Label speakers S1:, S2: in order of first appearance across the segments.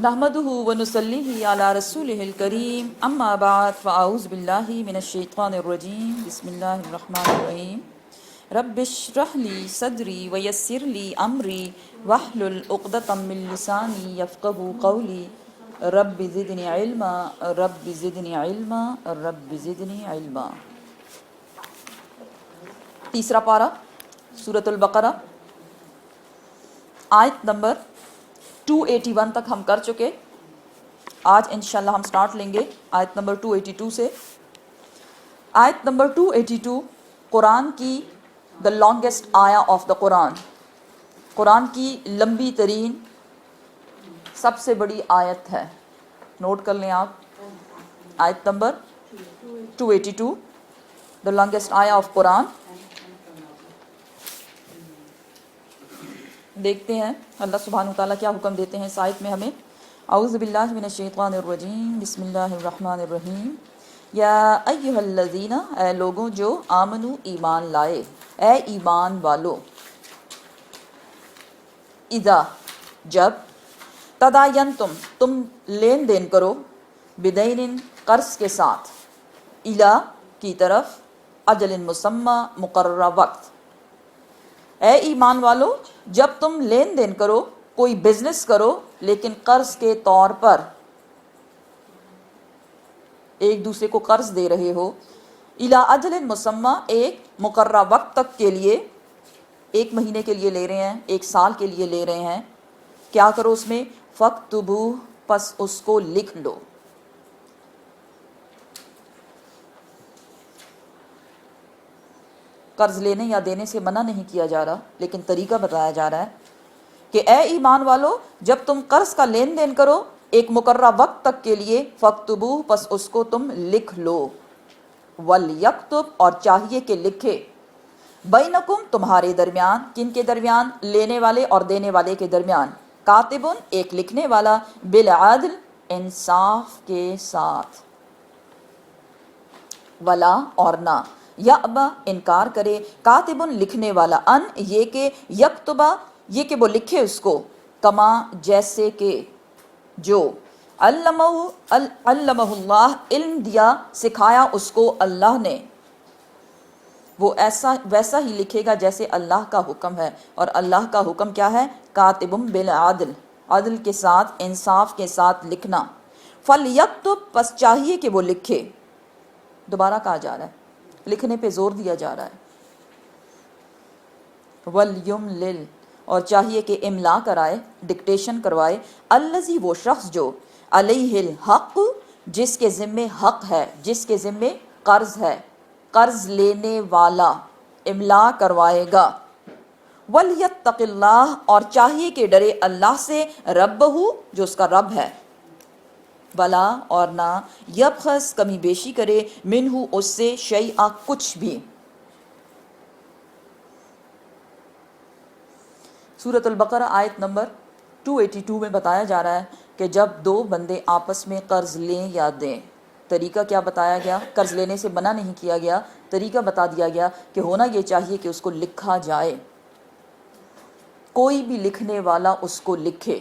S1: نحمده ونصلي على رسوله الكريم اما بعد فاعوذ بالله من الشيطان الرجيم بسم الله الرحمن الرحيم رب اشرح لي صدري ويسر لي امري واحلل عقدة من لساني يفقهوا قولي رب زدني علما رب زدني علما رب زدنی علما۔ تیسرا پارہ سورۃ البقرہ، آیت نمبر 281 تک ہم کر چکے۔ آج انشاءاللہ ہم سٹارٹ لیں گے آیت نمبر 282 سے۔ آیت نمبر 282 قرآن کی دا لانگیسٹ آیا آف دا قرآن، قرآن کی لمبی ترین سب سے بڑی آیت ہے۔ نوٹ کر لیں آپ، آیت نمبر 282 دا لانگیسٹ آیا آف قرآن۔ دیکھتے ہیں اللہ سبحانہ وتعالیٰ کیا حکم دیتے ہیں اس آیت میں ہمیں۔ اعوذ باللہ من الشیطان الرجیم، بسم اللہ الرحمن الرحیم۔ یا ایہا الذین، اے لوگوں جو آمنو ایمان لائے، اے ایمان والو، اذا جب، تداینتم تم لین دین کرو، بدین قرض کے ساتھ، الی کی طرف، اجل مسمی مقررہ وقت۔ اے ایمان والو جب تم لین دین کرو، کوئی بزنس کرو لیکن قرض کے طور پر، ایک دوسرے کو قرض دے رہے ہو، الی اجل مسمی ایک مقررہ وقت تک کے لیے، ایک مہینے کے لیے لے رہے ہیں، ایک سال کے لیے لے رہے ہیں، کیا کرو اس میں، فاکتبوہ پس اس کو لکھ لو۔ قرض لینے یا دینے سے منع نہیں کیا جا رہا، لیکن طریقہ بتایا جا رہا ہے کہ اے ایمان والو جب تم قرض کا لین دین کرو ایک مقررہ وقت تک کے لیے، فاکتبوہ پس اس کو تم لکھ لو، ولیکتب اور چاہیے کہ لکھے، بینکم تمہارے درمیان، کن کے درمیان، لینے والے اور دینے والے کے درمیان، کاتبن ایک لکھنے والا، بالعدل انصاف کے ساتھ، ولا اور نہ، یأبا انکار کرے، کاتبن لکھنے والا، ان یہ کہ، یکتبہ یہ کہ وہ لکھے اس کو، کما جیسے کہ، جو، علمہ اللہ علم دیا سکھایا اس کو اللہ نے، وہ ویسا ہی لکھے گا جیسے اللہ کا حکم ہے، اور اللہ کا حکم کیا ہے، کاتبن بالعدل عدل کے ساتھ، انصاف کے ساتھ لکھنا، فلیکتب پس چاہیے کہ وہ لکھے، دوبارہ کہا جا رہا ہے، لکھنے پہ زور دیا جا رہا ہے، وَلْيُمْلِلْ اور چاہیے کہ املا کرائے، ڈکٹیشن کروائے، الذی وہ شخص جو، علیہ الحق جس کے ذمے حق ہے، جس کے ذمے قرض ہے، قرض لینے والا املا کروائے گا، وَلْيَتَّقِ اللَّهَ اور چاہیے کہ ڈرے اللہ سے، ربہ جو اس کا رب ہے، ولا اور نہ، یبخس کمی بیشی کرے، منہ اس سے، شیئا کچھ بھی۔ سورۃ البقرہ آیت نمبر 282 میں بتایا جا رہا ہے کہ جب دو بندے آپس میں قرض لیں یا دیں، طریقہ کیا بتایا گیا، قرض لینے سے منع نہیں کیا گیا، طریقہ بتا دیا گیا کہ ہونا یہ چاہیے کہ اس کو لکھا جائے، کوئی بھی لکھنے والا اس کو لکھے۔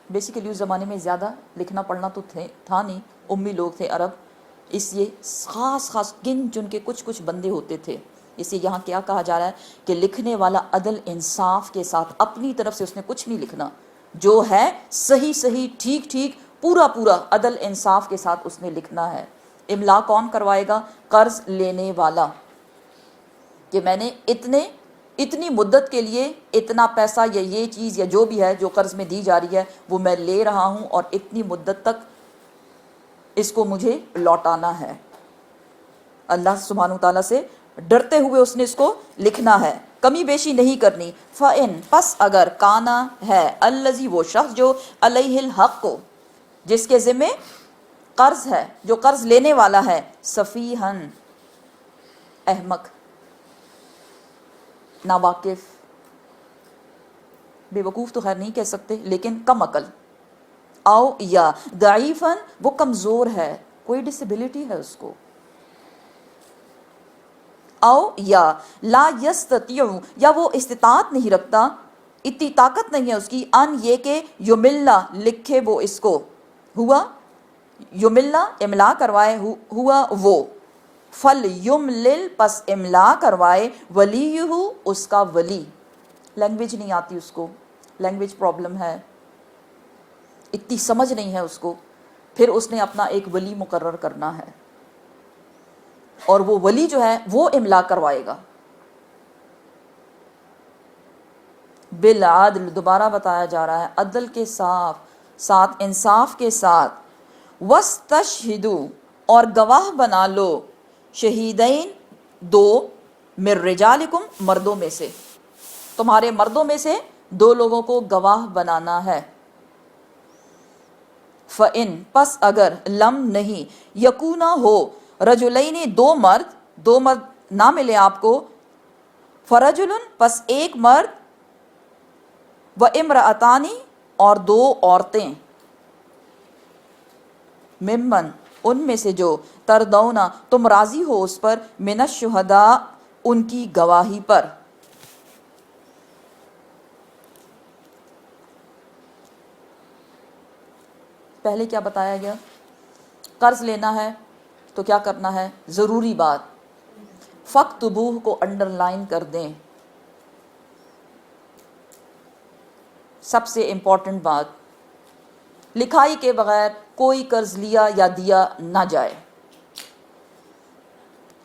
S1: بیسیکلی اس زمانے میں زیادہ لکھنا پڑھنا تو تھا نہیں، امی لوگ تھے عرب، اس لیے خاص گن چن کے کچھ بندے ہوتے تھے، اس لیے یہاں کیا کہا جا رہا ہے کہ لکھنے والا عدل انصاف کے ساتھ، اپنی طرف سے اس نے کچھ نہیں لکھنا، جو ہے صحیح ٹھیک پورا عدل انصاف کے ساتھ اس نے لکھنا ہے۔ املا کون کروائے گا، قرض لینے والا، کہ میں نے اتنی مدت کے لیے اتنا پیسہ یا یہ چیز یا جو بھی ہے جو قرض میں دی جا رہی ہے وہ میں لے رہا ہوں، اور اتنی مدت تک اس کو مجھے لوٹانا ہے۔ اللہ سبحانہ وتعالیٰ سے ڈرتے ہوئے اس نے اس کو لکھنا ہے، کمی بیشی نہیں کرنی۔ فَإِن پس اگر، کانا ہے، الذی وہ شخص جو، علیہ الحق کو جس کے ذمے قرض ہے، جو قرض لینے والا ہے، سفیہن احمق، ناواقف، بے وقوف تو خیر نہیں کہہ سکتے لیکن کم عقل، او یا ضعیفاً وہ کمزور ہے، کوئی ڈسیبلٹی ہے اس کو، او یا لا یستطیع یا وہ استطاعت نہیں رکھتا، اتنی طاقت نہیں ہے اس کی، ان یہ کہ یملا لکھے وہ اس کو، ہوا یملا املا کروائے، ہوا وہ، فل یملل پس املا کروائے، ولیہ اس کا ولی. لینگویج نہیں آتی اس کو، لینگویج پرابلم ہے، اتنی سمجھ نہیں ہے اس کو، پھر اس نے اپنا ایک ولی مقرر کرنا ہے، اور وہ ولی جو ہے وہ املا کروائے گا. بالعدل دوبارہ بتایا جا رہا ہے عدل کے ساتھ انصاف کے ساتھ. وَاسْتَشْهِدُوا اور گواہ بنا لو، شہیدین دو، من رجالکم مردوں میں سے، تمہارے مردوں میں سے دو لوگوں کو گواہ بنانا ہے. فَإِن پس اگر لم نہیں، یکونا ہو، رجلین دو مرد نہ ملے آپ کو، فرجل پس ایک مرد، و امرأتانی اور دو عورتیں، ممن ان میں سے جو، تردونا تم راضی ہو اس پر، من الشہداء ان کی گواہی پر. پہلے کیا بتایا گیا؟ قرض لینا ہے تو کیا کرنا ہے؟ ضروری بات فَاكْتُبُوهُ کو انڈر لائن کر دیں، سب سے امپورٹنٹ بات، لکھائی کے بغیر کوئی قرض لیا یا دیا نہ جائے.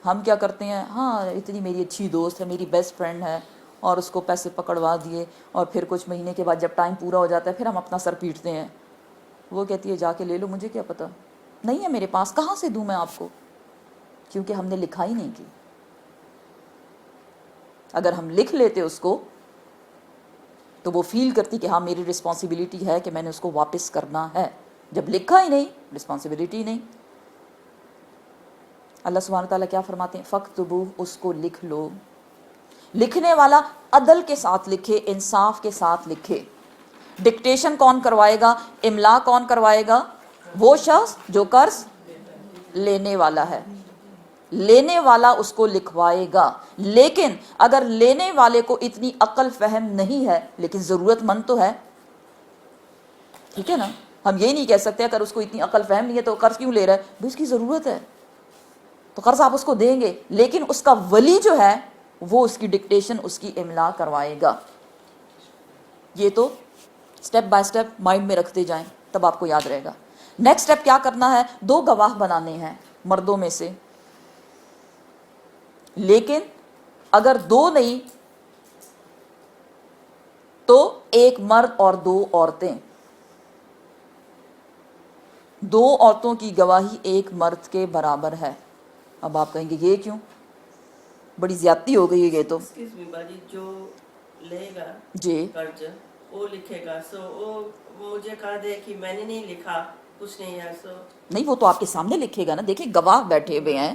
S1: ہم کیا کرتے ہیں، ہاں اتنی میری اچھی دوست ہے، میری بیسٹ فرینڈ ہے، اور اس کو پیسے پکڑوا دیے، اور پھر کچھ مہینے کے بعد جب ٹائم پورا ہو جاتا ہے پھر ہم اپنا سر پیٹتے ہیں. وہ کہتی ہے جا کے لے لو، مجھے کیا پتا، نہیں ہے میرے پاس، کہاں سے دوں میں آپ کو، کیونکہ ہم نے لکھائی نہیں کی. اگر ہم لکھ لیتے اس کو تو وہ فیل کرتی کہ ہاں میری رسپانسبلٹی ہے کہ میں نے اس کو واپس کرنا ہے. جب لکھا ہی نہیں، رسپانسبلٹی نہیں. اللہ سبحانہ تعالیٰ کیا فرماتے ہیں؟ فَاكْتُبُوهُ اس کو لکھ لو. لکھنے والا عدل کے ساتھ لکھے، انصاف کے ساتھ لکھے. ڈکٹیشن کون کروائے گا؟ املا کون کروائے گا؟ وہ شخص جو قرض لینے والا ہے، لینے والا اس کو لکھوائے گا. لیکن اگر لینے والے کو اتنی عقل فہم نہیں ہے لیکن ضرورت مند تو ہے، ٹھیک ہے نا، ہم یہ نہیں کہہ سکتے اگر اس کو اتنی عقل فہم نہیں ہے تو قرض کیوں لے رہا ہے، بھی اس کی ضرورت ہے تو قرض آپ اس کو دیں گے، لیکن اس کا ولی جو ہے وہ اس کی ڈکٹیشن، اس کی املا کروائے گا. یہ تو سٹیپ بائی سٹیپ مائنڈ میں رکھتے جائیں تب آپ کو یاد رہے گا. نیکسٹ سٹیپ کیا کرنا ہے؟ دو گواہ بنانے ہیں مردوں میں سے، لیکن اگر دو نہیں تو ایک مرد اور دو عورتیں. دو عورتوں کی گواہی ایک مرد کے برابر ہے. اب آپ کہیں گے یہ کیوں؟ بڑی زیادتی ہو گئی ہے یہ تو.
S2: جو لے گا
S1: جی
S2: قرض وہ لکھے گا، سو وہ مجھے کہا دے کہ میں نے نہیں لکھا، کچھ نہیں ہے، سو
S1: نہیں، وہ تو آپ کے سامنے لکھے گا نا. دیکھیں گواہ بیٹھے ہوئے ہیں،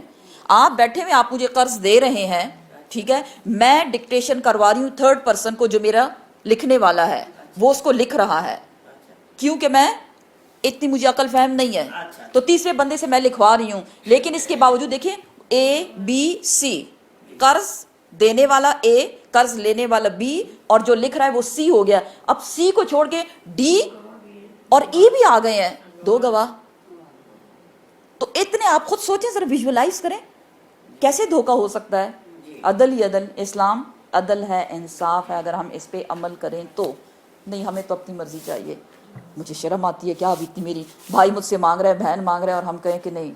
S1: آپ بیٹھے ہوئے آپ مجھے قرض دے رہے ہیں، ٹھیک ہے، میں ڈکٹیشن کروا رہی ہوں تھرڈ پرسن کو جو میرا لکھنے والا ہے، وہ اس کو لکھ رہا ہے، کیونکہ میں اتنی مجھے عقل فہم نہیں ہے تو تیسرے بندے سے میں لکھوا رہی ہوں. لیکن اس کے باوجود دیکھیں اے بی سی، قرض دینے والا اے، قرض لینے والا بی، اور جو لکھ رہا ہے وہ سی ہو گیا. اب سی کو چھوڑ کے ڈی اور ای بھی آ گئے ہیں، دو گواہ. تو اتنے آپ خود سوچیں، ذرا ویژولائز کریں کیسے دھوکہ ہو سکتا ہے. عدل ہی عدل، اسلام عدل ہے، انصاف ہے. اگر ہم اس پہ عمل کریں تو نہیں، ہمیں تو اپنی مرضی چاہیے. مجھے شرم آتی ہے، کیا اب اتنی میری بھائی مجھ سے مانگ رہا ہے، بہن مانگ رہا ہے، اور ہم کہیں کہ نہیں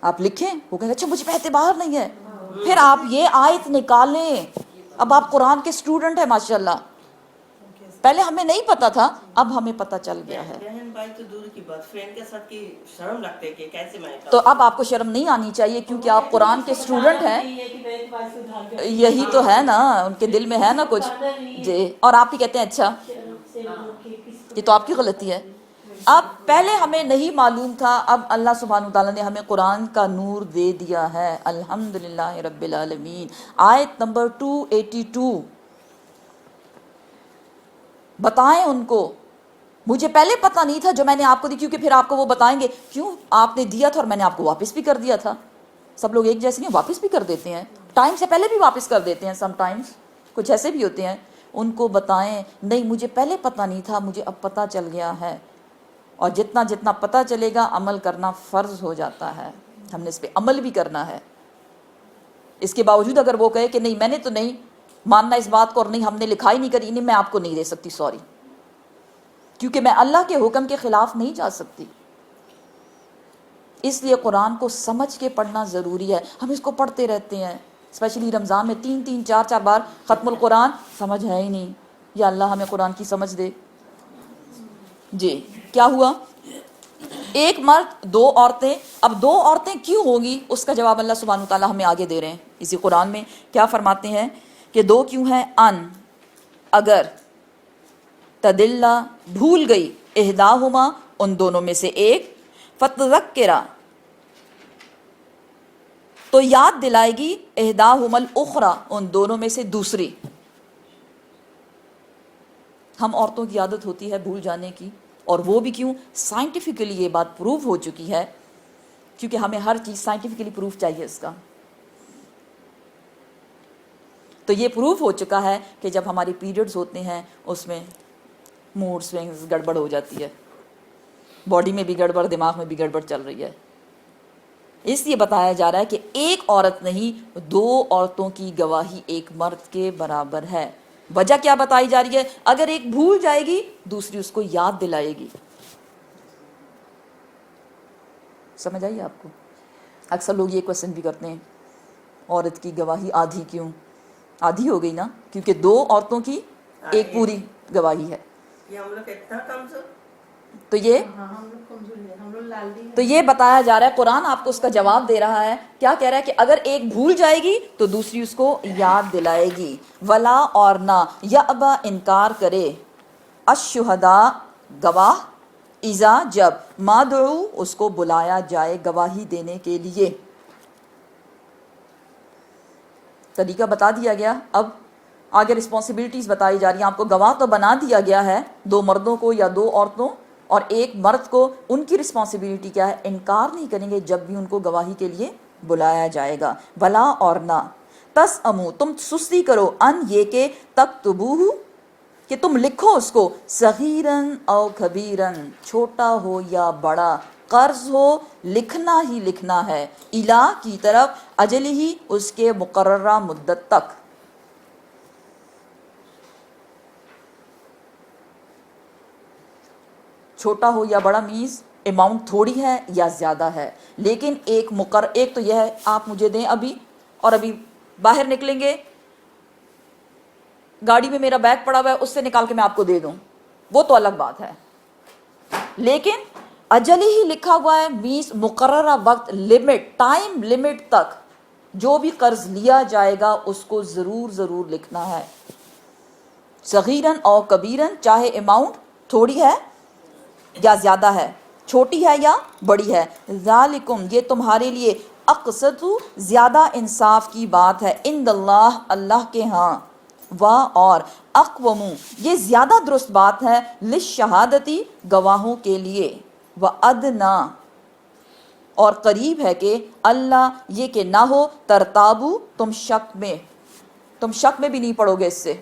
S1: آپ لکھیں. وہ کہیں اچھا مجھے پہ اعتبار نہیں ہے. پھر آپ یہ آیت نکالیں. اب آپ قرآن کے اسٹوڈنٹ ہیں ماشاءاللہ، پہلے ہمیں نہیں پتا تھا، اب ہمیں پتا چل گیا ہے.
S2: بہن بھائی تو دور کی بات، فرینڈ کے ساتھ کی شرم لگتے ہیں کہ کیسے میں
S1: تو اب آپ کو شرم نہیں آنی چاہیے کیونکہ آپ قرآن کے اسٹوڈنٹ ہیں. یہی تو ہے نا، ان کے دل میں ہے نا کچھ جی، اور آپ ہی کہتے ہیں اچھا. یہ تو آپ کی غلطی ہے. اب پہلے ہمیں نہیں معلوم تھا، اب اللہ سبحانہ وتعالیٰ نے ہمیں قرآن کا نور دے دیا ہے. الحمدللہ رب العالمین. آیت نمبر 282. بتائیں ان کو، مجھے پہلے پتہ نہیں تھا جو میں نے آپ کو دی، کیونکہ پھر آپ کو وہ بتائیں گے کیوں آپ نے دیا تھا اور میں نے آپ کو واپس بھی کر دیا تھا. سب لوگ ایک جیسے نہیں، واپس بھی کر دیتے ہیں، ٹائم سے پہلے بھی واپس کر دیتے ہیں. سم ٹائمز کچھ ایسے بھی ہوتے ہیں ان کو بتائیں نہیں مجھے پہلے پتہ نہیں تھا، مجھے اب پتہ چل گیا ہے. اور جتنا جتنا پتہ چلے گا عمل کرنا فرض ہو جاتا ہے، ہم نے اس پہ عمل بھی کرنا ہے. اس کے باوجود اگر وہ کہے کہ نہیں میں نے تو نہیں ماننا اس بات کو اور نہیں ہم نے لکھائی نہیں کری، نہیں میں آپ کو نہیں دے سکتی، سوری، کیونکہ میں اللہ کے حکم کے خلاف نہیں جا سکتی. اس لیے قرآن کو سمجھ کے پڑھنا ضروری ہے. ہم اس کو پڑھتے رہتے ہیں، اسپیشلی رمضان میں 3 4 بار ختم القرآن، سمجھ ہے ہی نہیں. یا اللہ ہمیں قرآن کی سمجھ دے. جی کیا ہوا؟ ایک مرد 2 عورتیں. اب 2 عورتیں کیوں ہوگی اس کا جواب اللہ سبحانہ وتعالیٰ ہمیں آگے دے رہے ہیں اسی قرآن میں. کیا فرماتے ہیں کہ 2 کیوں ہیں؟ ان اگر تدلّا بھول گئی احداہما ان دونوں میں سے ایک، فتذکرا تو یاد دلائے گی احداہما الاخری ان دونوں میں سے دوسری. ہم عورتوں کی عادت ہوتی ہے بھول جانے کی، اور وہ بھی کیوں؟ سائنٹیفکلی یہ بات پروو ہو چکی ہے، کیونکہ ہمیں ہر چیز سائنٹیفکلی پروف چاہیے اس کا. تو یہ پروف ہو چکا ہے کہ جب ہماری پیریڈز ہوتے ہیں اس میں موڈ سوئنگز گڑبڑ ہو جاتی ہے، باڈی میں بھی گڑبڑ، دماغ میں بھی گڑبڑ چل رہی ہے. اس لیے بتایا جا رہا ہے کہ ایک عورت نہیں 2 عورتوں کی گواہی ایک مرد کے برابر ہے. وجہ کیا بتائی جا رہی ہے؟ اگر ایک بھول جائے گی دوسری اس کو یاد دلائے گی. سمجھ آئی آپ کو؟ اکثر لوگ یہ کوشچن بھی کرتے ہیں عورت کی گواہی آدھی کیوں؟ آدھی ہو گئی نا، کیونکہ 2 عورتوں کی ایک پوری گواہی ہے.
S2: یہ ہم لوگ اتنا کمزور،
S1: تو یہ بتایا جا رہا ہے، قرآن آپ کو اس کا جواب دے رہا ہے. کیا کہہ رہا ہے کہ اگر ایک بھول جائے گی تو دوسری اس کو یاد دلائے گی. ولا اور نہ یأبا انکار کرے الشہداء گواہ اذا جب ما دعو اس کو بلایا جائے گواہی دینے کے لیے. طریقہ بتا دیا گیا، اب آگے رسپانسبلٹیز بتائی جا رہی ہیں. آپ کو گواہ تو بنا دیا گیا ہے 2 مردوں کو یا 2 عورتوں، اور ایک مرد کو ان کی رسپانسبلٹی کیا ہے؟ انکار نہیں کریں گے جب بھی ان کو گواہی کے لیے بلایا جائے گا. ولا اور نہ تسأموا تم سستی کرو ان یہ کہ تکتبوہ کہ تم لکھو اس کو، صغیرن او کبیرن چھوٹا ہو یا بڑا، قرض ہو لکھنا ہی لکھنا ہے، الا کی طرف اجل ہی اس کے مقررہ مدت تک. چھوٹا ہو یا بڑا مینز اماؤنٹ تھوڑی ہے یا زیادہ ہے، لیکن ایک تو یہ ہے آپ مجھے دیں ابھی، اور ابھی باہر نکلیں گے گاڑی میں میرا بیگ پڑا ہوا ہے اس سے نکال کے میں آپ کو دے دوں، وہ تو الگ بات ہے. لیکن اجل ہی لکھا ہوا ہے مینز مقررہ وقت، لمٹ، ٹائم لمٹ تک جو بھی قرض لیا جائے گا اس کو ضرور لکھنا ہے. صغیرن او کبیرن چاہے اماؤنٹ تھوڑی ہے یا زیادہ ہے، چھوٹی ہے یا بڑی ہے. ذالکم یہ تمہارے لیے اقسط زیادہ انصاف کی بات ہے، عند اللہ اللہ کے ہاں، اور اقوم یہ زیادہ درست بات ہے، للشہادتی گواہوں کے لیے، وادنا اور قریب ہے کہ اللہ یہ کہ نہ ہو ترتابو تم شک میں بھی نہیں پڑو گے اس سے،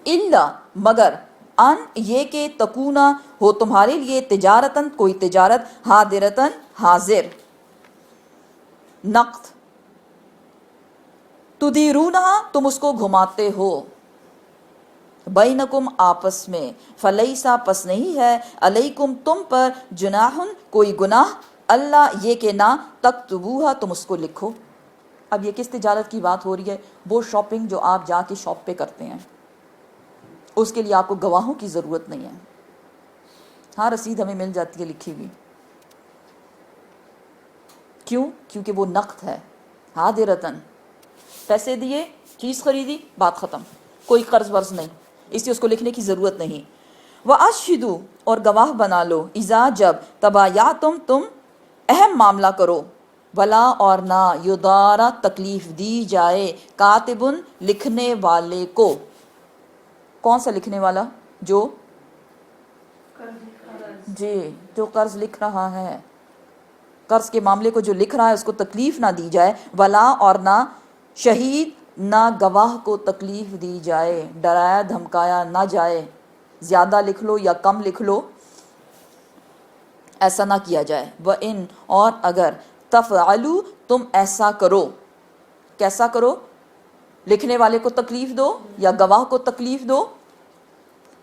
S1: الا مگر ان یہ کہ تکونا ہو تمہارے لیے تجارتن کوئی تجارت، حاضرتن حاضر، نقد، تدیرونہا تم اس کو گھماتے ہو، بینکم آپس میں، فلیسا پس نہیں ہے، علیکم تم پر، جناحن کوئی گناہ، اللہ یہ کہ نہ تکتبوہا تم اس کو لکھو. اب یہ کس تجارت کی بات ہو رہی ہے؟ وہ شاپنگ جو آپ جا کے شاپ پہ کرتے ہیں، اس کے لیے آپ کو گواہوں کی ضرورت نہیں ہے. ہاں رسید ہمیں مل جاتی ہے لکھی ہوئی. کیوں؟ کیونکہ وہ نقد ہے، حاضرتن، پیسے دیے چیز خریدی بات ختم، کوئی قرض ورض نہیں، اس لیے اس کو لکھنے کی ضرورت نہیں. واشہدوا اور گواہ بنا لو، اذا جب تبایعتم تم اہم معاملہ کرو، ولا اور نہ یدارا تکلیف دی جائے، کاتبن لکھنے والے کو. کون سا لکھنے والا؟ جو جو قرض لکھ رہا ہے، قرض کے معاملے کو جو لکھ رہا ہے اس کو تکلیف نہ دی جائے. ولا اور نہ شہید نہ گواہ کو تکلیف دی جائے، ڈرایا دھمکایا نہ جائے، زیادہ لکھ لو یا کم لکھ لو، ایسا نہ کیا جائے۔ وَإِن اور اگر تفعلوا تم ایسا کرو، کیسا کرو؟ لکھنے والے کو تکلیف دو یا گواہ کو تکلیف دو،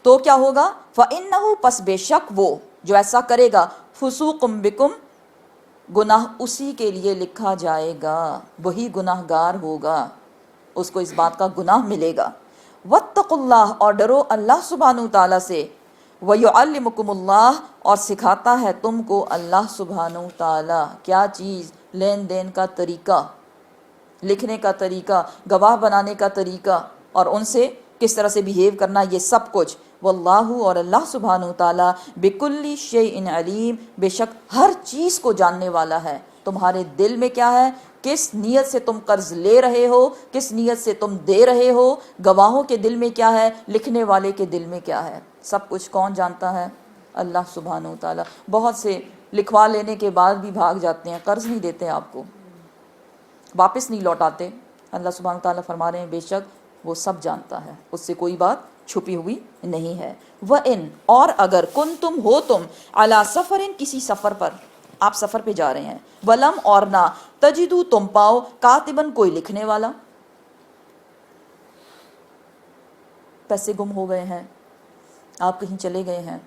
S1: تو کیا ہوگا؟ فَإِنَّهُ پس بے شک وہ جو ایسا کرے گا، فُسُوقٌ بِكُمْ گناہ اسی کے لیے لکھا جائے گا، وہی گناہ گار ہوگا، اس کو اس بات کا گناہ ملے گا۔ وَاتَّقُوا اللَّهَ اور ڈرو اللہ سبحانہ تعالیٰ سے، وَيُعَلِّمُكُمُ اللَّهُ اور سکھاتا ہے تم کو اللہ سبحانہ تعالیٰ کیا چیز؟ لین دین کا طریقہ، لکھنے کا طریقہ، گواہ بنانے کا طریقہ، اور ان سے کس طرح سے بیہیو کرنا، یہ سب کچھ۔ واللہ اور اللہ سبحانہ تعالیٰ بکل شیء علیم بے شک ہر چیز کو جاننے والا ہے۔ تمہارے دل میں کیا ہے، کس نیت سے تم قرض لے رہے ہو، کس نیت سے تم دے رہے ہو، گواہوں کے دل میں کیا ہے، لکھنے والے کے دل میں کیا ہے، سب کچھ کون جانتا ہے؟ اللہ سبحانہ تعالیٰ۔ بہت سے لکھوا لینے کے بعد بھی بھاگ جاتے ہیں، قرض نہیں دیتے آپ کو، واپس نہیں لوٹاتے۔ اللہ سبحانہ تعالیٰ فرما رہے ہیں بے شک وہ سب جانتا ہے، اس سے کوئی بات چھپی ہوئی نہیں ہے۔ وَإِن اور اگر کنتم ہو تم علی سفرٍ کسی سفر پر، آپ سفر پہ جا رہے ہیں، ولم اور نہ تجدو تم پاؤ کاتبن کوئی لکھنے والا، پیسے گم ہو گئے ہیں، آپ کہیں چلے گئے ہیں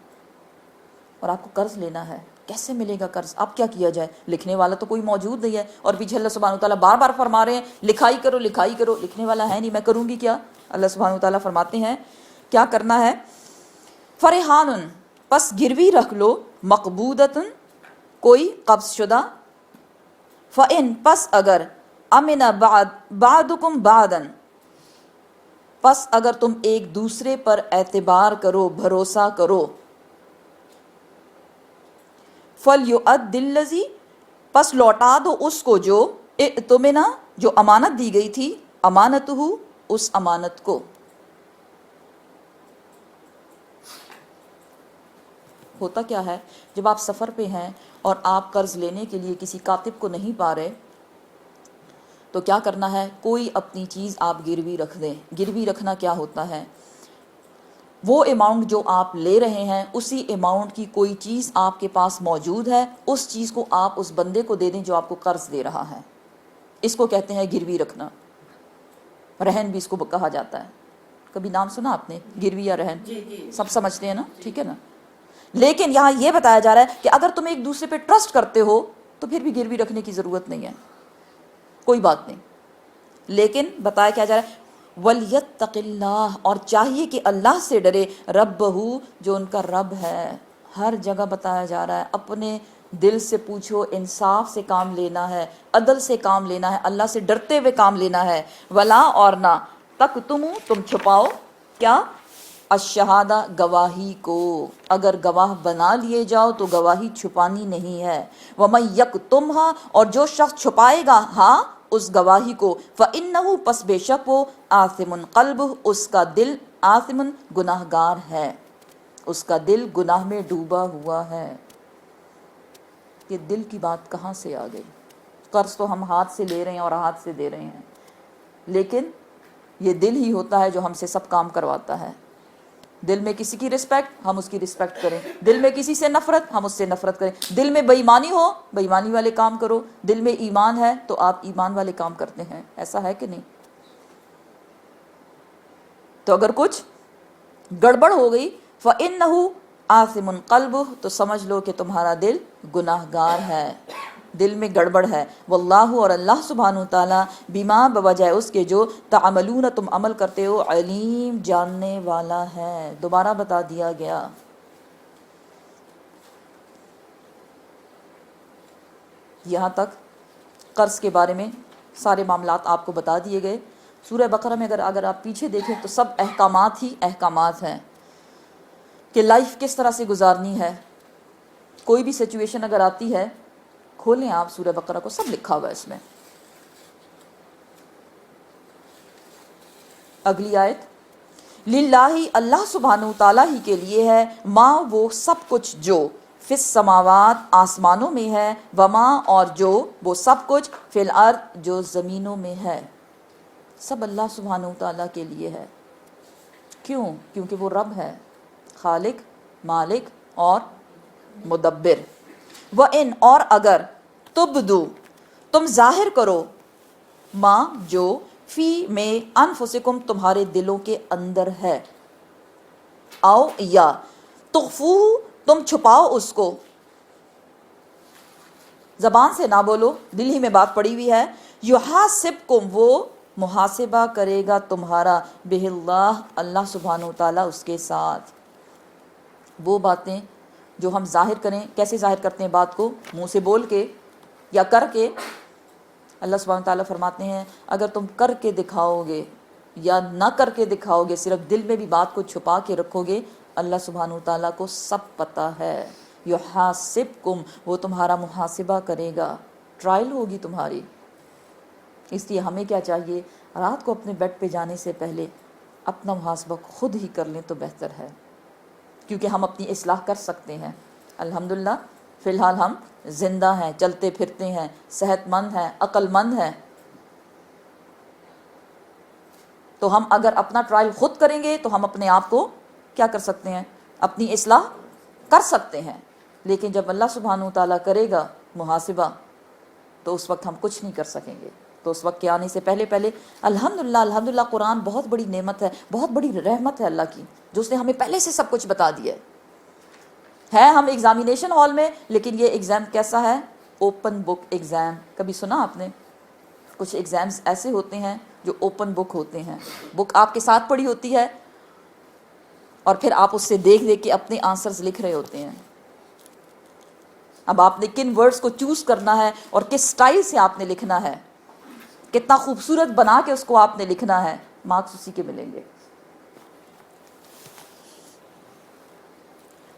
S1: اور آپ کو قرض لینا ہے، کیسے ملے گا قرض؟ اب کیا کیا جائے؟ لکھنے والا تو کوئی موجود نہیں ہے، اور پیچھے اللہ سبحانہ تعالیٰ بار بار فرما رہے ہیں لکھائی کرو لکھائی کرو، لکھنے والا ہے نہیں، میں کروں گی کیا؟ اللہ سبحانہ تعالیٰ فرماتے ہیں کیا کرنا ہے؟ فرحان پس گروی رکھ لو، مقبودتن کوئی قبض شدہ، فَإِن پس اگر امن بعدکم بعدن پس اگر تم ایک دوسرے پر اعتبار کرو، بھروسہ کرو، فَلْيُؤَدِّ الَّذِي پس لوٹا دو اس کو جو اؤتمن جو امانت دی گئی تھی، امانتہ اس امانت کو۔ ہوتا کیا ہے جب آپ سفر پہ ہیں اور آپ قرض لینے کے لیے کسی کاتب کو نہیں پا رہے تو کیا کرنا ہے؟ کوئی اپنی چیز آپ گروی رکھ دیں۔ گروی رکھنا کیا ہوتا ہے؟ وہ اماؤنٹ جو آپ لے رہے ہیں اسی اماؤنٹ کی کوئی چیز آپ کے پاس موجود ہے، اس چیز کو آپ اس بندے کو دے دیں جو آپ کو قرض دے رہا ہے، اس کو کہتے ہیں گروی رکھنا، رہن بھی اس کو کہا جاتا ہے۔ کبھی نام سنا آپ نے گروی یا رہن؟
S2: جی
S1: سب سمجھتے ہیں نا، ٹھیک ہے نا؟ لیکن یہاں یہ بتایا جا رہا ہے کہ اگر تم ایک دوسرے پہ ٹرسٹ کرتے ہو تو پھر بھی گروی رکھنے کی ضرورت نہیں ہے، کوئی بات نہیں۔ لیکن بتایا کیا جا رہا ہے؟ وَلْيَتَّقِ اللَّهَ اور چاہیے کہ اللہ سے ڈرے، رَبَّهُ جو ان کا رب ہے۔ ہر جگہ بتایا جا رہا ہے اپنے دل سے پوچھو، انصاف سے کام لینا ہے، عدل سے کام لینا ہے، اللہ سے ڈرتے ہوئے کام لینا ہے۔ ولا اور نہ تکتمو تم چھپاؤ کیا؟ الشہادہ گواہی کو، اگر گواہ بنا لیے جاؤ تو گواہی چھپانی نہیں ہے۔ وَمَن یکتمھا اور جو شخص چھپائے گا ہاں اس گواہی کو، فَإِنَّهُ پس بے شک وہ آثم قلب اس کا دل آثم گناہ گار ہے، اس کا دل گناہ میں ڈوبا ہوا ہے۔ یہ دل کی بات کہاں سے آ گئی؟ قرض تو ہم ہاتھ سے لے رہے ہیں اور ہاتھ سے دے رہے ہیں، لیکن یہ دل ہی ہوتا ہے جو ہم سے سب کام کرواتا ہے۔ دل میں کسی کی رسپیکٹ ہم اس کی رسپیکٹ کریں، دل میں کسی سے نفرت ہم اس سے نفرت کریں، دل میں بے ایمانی ہو بے ایمانی والے کام کرو، دل میں ایمان ہے تو آپ ایمان والے کام کرتے ہیں، ایسا ہے کہ نہیں؟ تو اگر کچھ گڑبڑ ہو گئی فَإِنَّهُ آثم قلب تو سمجھ لو کہ تمہارا دل گناہ گار ہے، دل میں گڑبڑ ہے۔ واللہ اور اللہ سبحانہ تعالیٰ بما بوجہ اس کے جو تعملون تم عمل کرتے ہو، علیم جاننے والا ہے۔ دوبارہ بتا دیا گیا۔ یہاں تک قرض کے بارے میں سارے معاملات آپ کو بتا دیے گئے۔ سورہ بقرہ میں اگر آپ پیچھے دیکھیں تو سب احکامات ہی احکامات ہیں کہ لائف کس طرح سے گزارنی ہے۔ کوئی بھی سچویشن اگر آتی ہے، کھولیں آپ سورہ بقرہ کو، سب لکھا ہوا ہے اس میں۔ اگلی آیت، للہ اللہ سبحانہ تعالیٰ ہی کے لیے ہے، ما وہ سب کچھ جو فی السماوات آسمانوں میں ہے، وما اور جو وہ سب کچھ فی الارض جو زمینوں میں ہے۔ سب اللہ سبحانہ تعالیٰ کے لیے ہے. کیوں؟ کیونکہ وہ رب ہے، خالق، مالک اور مدبر. وَإِنْ اور اگر تبدو تم ظاہر کرو ما جو فی میں انفسکم تمہارے دلوں کے اندر ہے، او یا تخفوہ تم چھپاؤ اس کو، زبان سے نہ بولو، دل ہی میں بات پڑی ہوئی ہے. یحاسبکم وہ محاسبہ کرے گا تمہارا، بہ اللہ اللہ سبحانہ تعالیٰ اس کے ساتھ. وہ باتیں جو ہم ظاہر کریں، کیسے ظاہر کرتے ہیں بات کو؟ منہ سے بول کے یا کر کے. اللہ سبحانہ تعالیٰ فرماتے ہیں اگر تم کر کے دکھاؤ گے یا نہ کر کے دکھاؤ گے، صرف دل میں بھی بات کو چھپا کے رکھو گے، اللہ سبحانہ تعالیٰ کو سب پتہ ہے. یحاسبکم وہ تمہارا محاسبہ کرے گا، ٹرائل ہوگی تمہاری. اس لیے ہمیں کیا چاہیے؟ رات کو اپنے بیڈ پہ جانے سے پہلے اپنا محاسبہ خود ہی کر لیں تو بہتر ہے، کیونکہ ہم اپنی اصلاح کر سکتے ہیں. الحمدللہ فی الحال ہم زندہ ہیں، چلتے پھرتے ہیں، صحت مند ہیں، عقل مند ہیں. تو ہم اگر اپنا ٹرائل خود کریں گے تو ہم اپنے آپ کو کیا کر سکتے ہیں؟ اپنی اصلاح کر سکتے ہیں. لیکن جب اللہ سبحانہ تعالیٰ کرے گا محاسبہ تو اس وقت ہم کچھ نہیں کر سکیں گے. تو اس وقت کے آنے سے پہلے الحمدللہ قرآن بہت بڑی نعمت ہے، بہت بڑی رحمت ہے اللہ کی، جو اس نے ہمیں پہلے سے سب کچھ بتا دیا ہے. ہم ایگزامینیشن ہال میں، لیکن یہ ایگزام کیسا ہے؟ Open book exam. کبھی سنا آپ نے؟ کچھ ایگزامز ایسے ہوتے ہیں جو اوپن بک ہوتے ہیں، بک آپ کے ساتھ پڑی ہوتی ہے اور پھر آپ اس سے دیکھ کے اپنے آنسرز لکھ رہے ہوتے ہیں. اب آپ نے کن ورڈز کو چوز کرنا ہے اور کس سٹائل سے آپ نے لکھنا ہے، کتنا خوبصورت بنا کے اس کو آپ نے لکھنا ہے، مارکس اسی کے ملیں گے.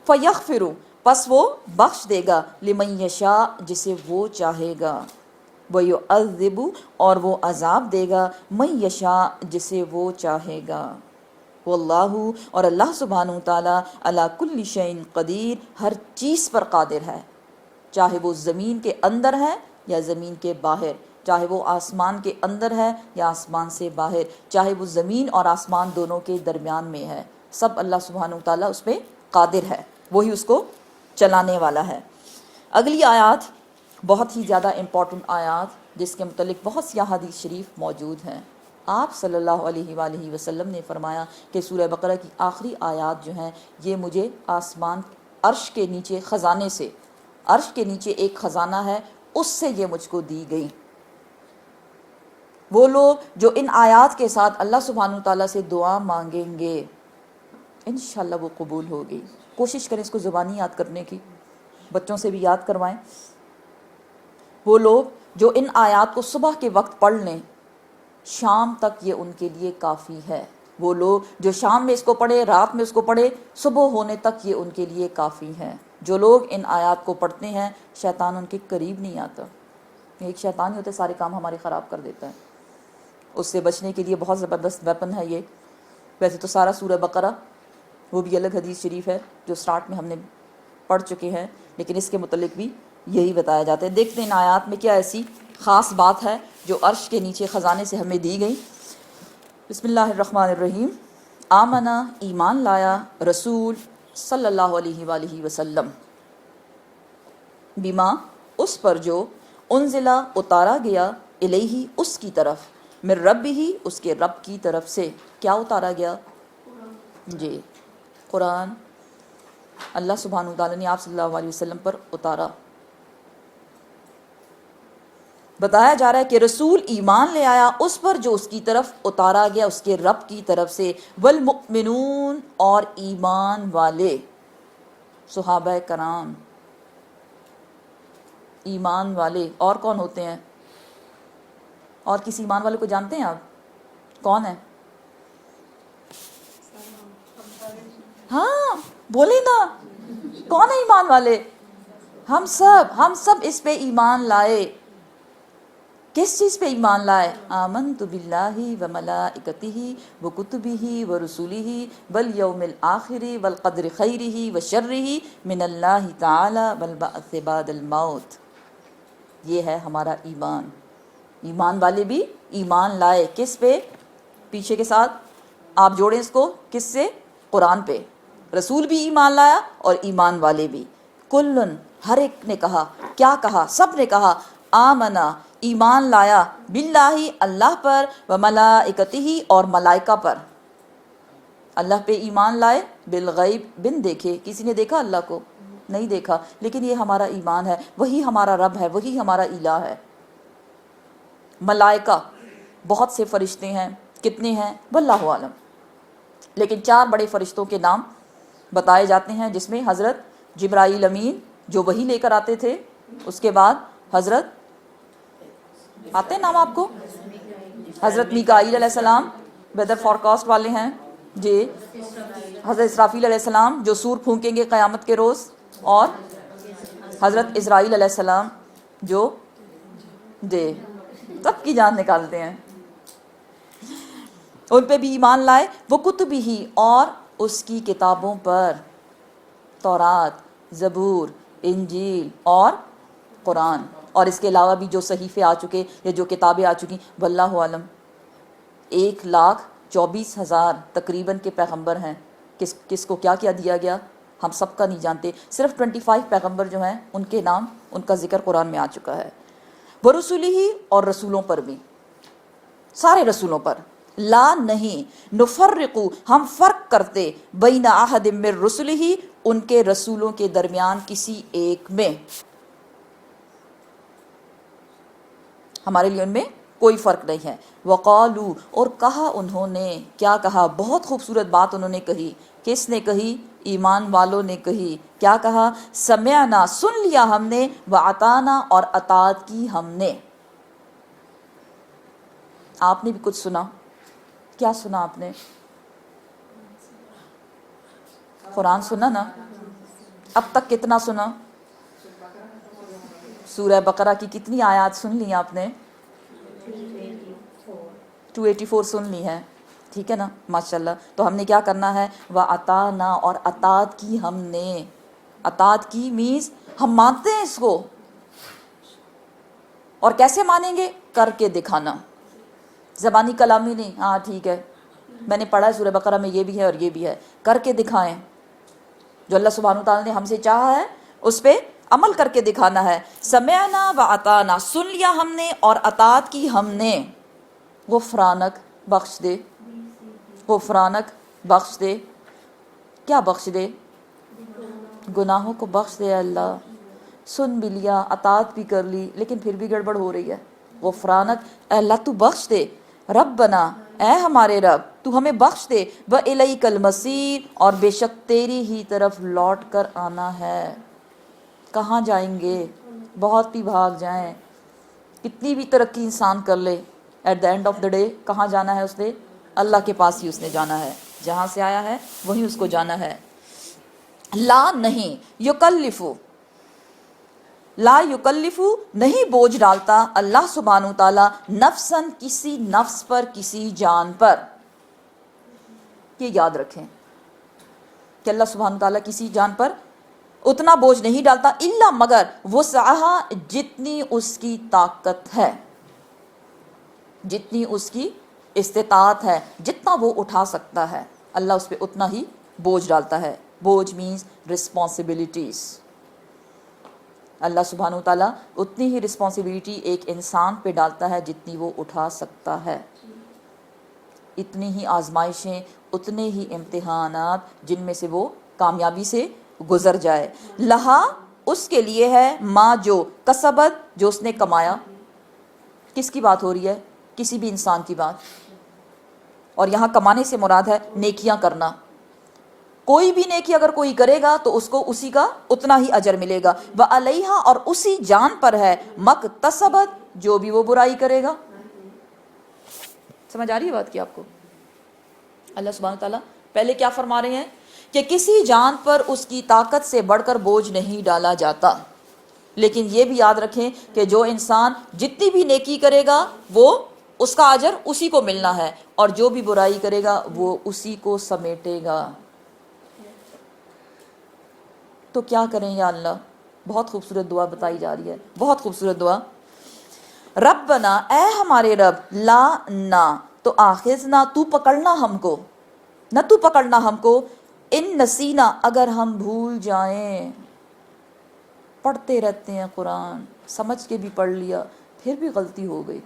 S1: فَيَغْفِرُ پس وہ بخش دے گا، لِمَن یشاء جسے وہ چاہے گا، وَيُعَذِّبُ اور وہ عذاب دے گا، مَن یشاء جسے وہ چاہے گا. واللہ اور اللہ سبحانہ تعالیٰ علی کل شیء قدیر ہر چیز پر قادر ہے، چاہے وہ زمین کے اندر ہے یا زمین کے باہر، چاہے وہ آسمان کے اندر ہے یا آسمان سے باہر، چاہے وہ زمین اور آسمان دونوں کے درمیان میں ہے، سب اللہ سبحانہ تعالیٰ اس پہ قادر ہے، وہی اس کو چلانے والا ہے. اگلی آیات بہت ہی زیادہ امپورٹنٹ آیات، جس کے متعلق بہت سی احادیث شریف موجود ہیں. آپ صلی اللہ علیہ وآلہ وسلم نے فرمایا کہ سورہ بقرہ کی آخری آیات جو ہیں یہ مجھے آسمان عرش کے نیچے خزانے سے، عرش کے نیچے ایک خزانہ ہے اس سے یہ مجھ کو دی گئی. وہ لوگ جو ان آیات کے ساتھ اللہ سبحانہ تعالیٰ سے دعا مانگیں گے انشاءاللہ وہ قبول ہوگی. کوشش کریں اس کو زبانی یاد کرنے کی، بچوں سے بھی یاد کروائیں. وہ لوگ جو ان آیات کو صبح کے وقت پڑھ لیں شام تک یہ ان کے لیے کافی ہے. وہ لوگ جو شام میں اس کو پڑھے، رات میں اس کو پڑھے، صبح ہونے تک یہ ان کے لیے کافی ہے. جو لوگ ان آیات کو پڑھتے ہیں شیطان ان کے قریب نہیں آتا. ایک شیطان ہی ہوتا ہے سارے کام ہمارے خراب کر دیتا ہے. اس سے بچنے کے لیے بہت زبردست ویپن ہے یہ. ویسے تو سارا سورہ بقرہ وہ بھی الگ حدیث شریف ہے جو سٹارٹ میں ہم نے پڑھ چکے ہیں، لیکن اس کے متعلق بھی یہی بتایا جاتا ہے. دیکھتے ہیں ان آیات میں کیا ایسی خاص بات ہے جو عرش کے نیچے خزانے سے ہمیں دی گئی. بسم اللہ الرحمن الرحیم. آمنا ایمان لایا رسول صلی اللہ علیہ وآلہ وسلم، بما اس پر جو انزلہ اتارا گیا، الیہ اس کی طرف، من ربہ اس کے رب کی طرف سے. کیا اتارا گیا؟ جی قرآن اللہ سبحانہ تعالیٰ نے آپ صلی اللہ علیہ وسلم پر اتارا. بتایا جا رہا ہے کہ رسول ایمان لے آیا اس پر جو اس کی طرف اتارا گیا اس کے رب کی طرف سے. والمؤمنون اور ایمان والے، صحابہ کرام. ایمان والے اور کون ہوتے ہیں؟ اور کسی ایمان والے کو جانتے ہیں آپ؟ کون ہے؟ ہاں بولے نا، کون ہے ایمان والے؟ ہم سب اس پہ ایمان لائے. کس چیز پہ ایمان لائے؟ آمنت باللہ وملائکتہ وکتبہ ورسلہ والیوم الآخر والقدر خیرہ وشرہ من اللہ تعالی والبعث بعد الموت. یہ ہے ہمارا ایمان. ایمان والے بھی ایمان لائے کس پہ؟ پیچھے کے ساتھ آپ جوڑیں اس کو، کس سے؟ قرآن پہ. رسول بھی ایمان لایا اور ایمان والے بھی. کلن ہر ایک نے کہا، کیا کہا؟ سب نے کہا آمنا ایمان لایا، باللہ اللہ پر، و ملائکتہ اور ملائکہ پر. اللہ پہ ایمان لائے، بالغیب بن دیکھے. کسی نے دیکھا اللہ کو؟ نہیں دیکھا، لیکن یہ ہمارا ایمان ہے، وہی ہمارا رب ہے، وہی ہمارا الہ ہے. ملائکہ بہت سے فرشتے ہیں، کتنے ہیں واللہ عالم، لیکن 4 بڑے فرشتوں کے نام بتائے جاتے ہیں، جس میں حضرت جبرائیل امین جو وہی لے کر آتے تھے، اس کے بعد حضرت آتے ہیں نام آپ کو، حضرت میکائیل علیہ السلام ویدر فورکاسٹ والے ہیں جی، حضرت اسرافیل علیہ السلام جو سور پھونکیں گے قیامت کے روز، اور حضرت اسرائیل علیہ السلام جو جی سب کی جان نکالتے ہیں. ان پہ بھی ایمان لائے. وہ کتبی ہی اور اس کی کتابوں پر، تورات، زبور، انجیل اور قرآن، اور اس کے علاوہ بھی جو صحیفے آ چکے یا جو کتابیں آ چکی، واللہ عالم. 1,24,000 تقریباً کے پیغمبر ہیں. کس کو کیا کیا دیا گیا ہم سب کا نہیں جانتے. صرف 25 پیغمبر جو ہیں ان کے نام، ان کا ذکر قرآن میں آ چکا ہے. ورسولہ ہی اور رسولوں پر بھی، سارے رسولوں پر. لا نہیں، نفرقو ہم فرق کرتے، بین احد من رسلہ ان کے رسولوں کے درمیان کسی ایک میں. ہمارے لیے ان میں کوئی فرق نہیں ہے. وقالو اور کہا انہوں نے، کیا کہا؟ بہت خوبصورت بات انہوں نے کہی. کس نے کہی؟ ایمان والوں نے کہی. کیا کہا؟ سمعنا سن لیا ہم نے، وعطانا اور اطاعت کی ہم نے. آپ نے بھی کچھ سنا؟ کیا سنا آپ نے؟ قرآن سنا نا؟ اب تک کتنا سنا؟ سورہ بقرہ کی کتنی آیات سن لی آپ نے؟ 284 سن لی ہے. ٹھیک ہے نا، ماشاءاللہ. تو ہم نے کیا کرنا ہے؟ وَأَطَعْنَا اور اطاعت کی ہم نے. اطاعت کی مینز ہم مانتے ہیں اس کو. اور کیسے مانیں گے؟ کر کے دکھانا، زبانی کلامی نہیں. ہاں ٹھیک ہے، میں نے پڑھا ہے سورہ بقرہ میں یہ بھی ہے اور یہ بھی ہے. کر کے دکھائیں. جو اللہ سبحانہ وتعالیٰ نے ہم سے چاہا ہے اس پہ عمل کر کے دکھانا ہے. سمعنا وَأَطَعْنَا سن لیا ہم نے اور اطاعت کی ہم نے. غفرانک بخش دے، غفرانک بخش دے. کیا بخش دے؟ گناہوں کو بخش دے اللہ. سن بھی لیا، اطاعت بھی کر لی، لیکن پھر بھی گڑبڑ ہو رہی ہے. غفرانک اے اللہ تو بخش دے. ربنا اے ہمارے رب تو ہمیں بخش دے. وَإِلَيْكَ الْمَصِيرُ اور بے شک تیری ہی طرف لوٹ کر آنا ہے. کہاں جائیں گے؟ بہت بھی بھاگ جائیں، کتنی بھی ترقی انسان کر لے، at the end of the day کہاں جانا ہے اس نے؟ اللہ کے پاس ہی اس نے جانا ہے. جہاں سے آیا ہے وہیں اس کو جانا ہے. لا نہیں، یکلفو لا یکلفو نہیں بوجھ ڈالتا اللہ سبحانہ تعالیٰ نفسن کسی نفس پر، کسی جان پر. یہ یاد رکھیں کہ اللہ سبحانہ تعالیٰ کسی جان پر اتنا بوجھ نہیں ڈالتا، الا مگر وسعہا جتنی اس کی طاقت ہے، جتنی اس کی استطاعت ہے، جتنا وہ اٹھا سکتا ہے اللہ اس پہ اتنا ہی بوجھ ڈالتا ہے. بوجھ مینز رسپانسبلٹیز. اللہ سبحانہ تعالیٰ اتنی ہی رسپانسبلٹی ایک انسان پہ ڈالتا ہے جتنی وہ اٹھا سکتا ہے. اتنی ہی آزمائشیں، اتنے ہی امتحانات جن میں سے وہ کامیابی سے گزر جائے. لہا اس کے لیے ہے، ماں جو کسبت جو اس نے کمایا. کس کی بات ہو رہی ہے؟ کسی بھی انسان کی بات. اور یہاں کمانے سے مراد ہے نیکیاں کرنا. کوئی بھی نیکی اگر کوئی کرے گا تو اس کو اسی کا اتنا ہی اجر ملے گا. وعلیہا اور اسی جان پر ہے، مکتسبت جو بھی وہ برائی کرے گا. سمجھ آ رہی ہے بات کی آپ کو؟ اللہ سبحانہ تعالیٰ پہلے کیا فرما رہے ہیں کہ کسی جان پر اس کی طاقت سے بڑھ کر بوجھ نہیں ڈالا جاتا. لیکن یہ بھی یاد رکھیں کہ جو انسان جتنی بھی نیکی کرے گا وہ اس کا اجر اسی کو ملنا ہے، اور جو بھی برائی کرے گا وہ اسی کو سمیٹے گا. تو کیا کریں یا اللہ؟ بہت خوبصورت دعا بتائی جا رہی ہے، بہت خوبصورت دعا. ربنا اے ہمارے رب، لا نہ تو آخذنا تو پکڑنا ہم کو، نہ تو پکڑنا ہم کو، ان نسینا اگر ہم بھول جائیں. پڑھتے رہتے ہیں قرآن، سمجھ کے بھی پڑھ لیا پھر بھی غلطی ہو گئی،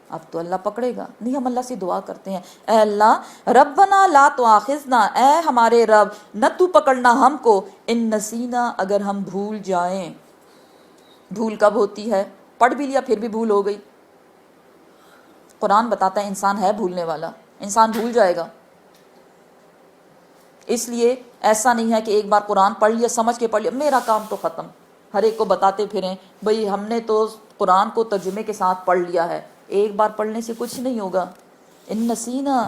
S1: اب تو اللہ پکڑے گا نہیں. ہم اللہ سے دعا کرتے ہیں اے اللہ ربنا لا تؤاخذنا، اے ہمارے رب نہ تو پکڑنا ہم کو، ان نسینا اگر ہم بھول جائیں. بھول کب ہوتی ہے؟ پڑھ بھی لیا پھر بھی بھول ہو گئی. قرآن بتاتا ہے انسان ہے بھولنے والا، انسان بھول جائے گا. اس لیے ایسا نہیں ہے کہ ایک بار قرآن پڑھ لیا، سمجھ کے پڑھ لیا، میرا کام تو ختم. ہر ایک کو بتاتے پھریں بھئی ہم نے تو قرآن کو ترجمے کے ساتھ پڑھ لیا ہے. ایک بار پڑھنے سے کچھ نہیں ہوگا. ان نسینا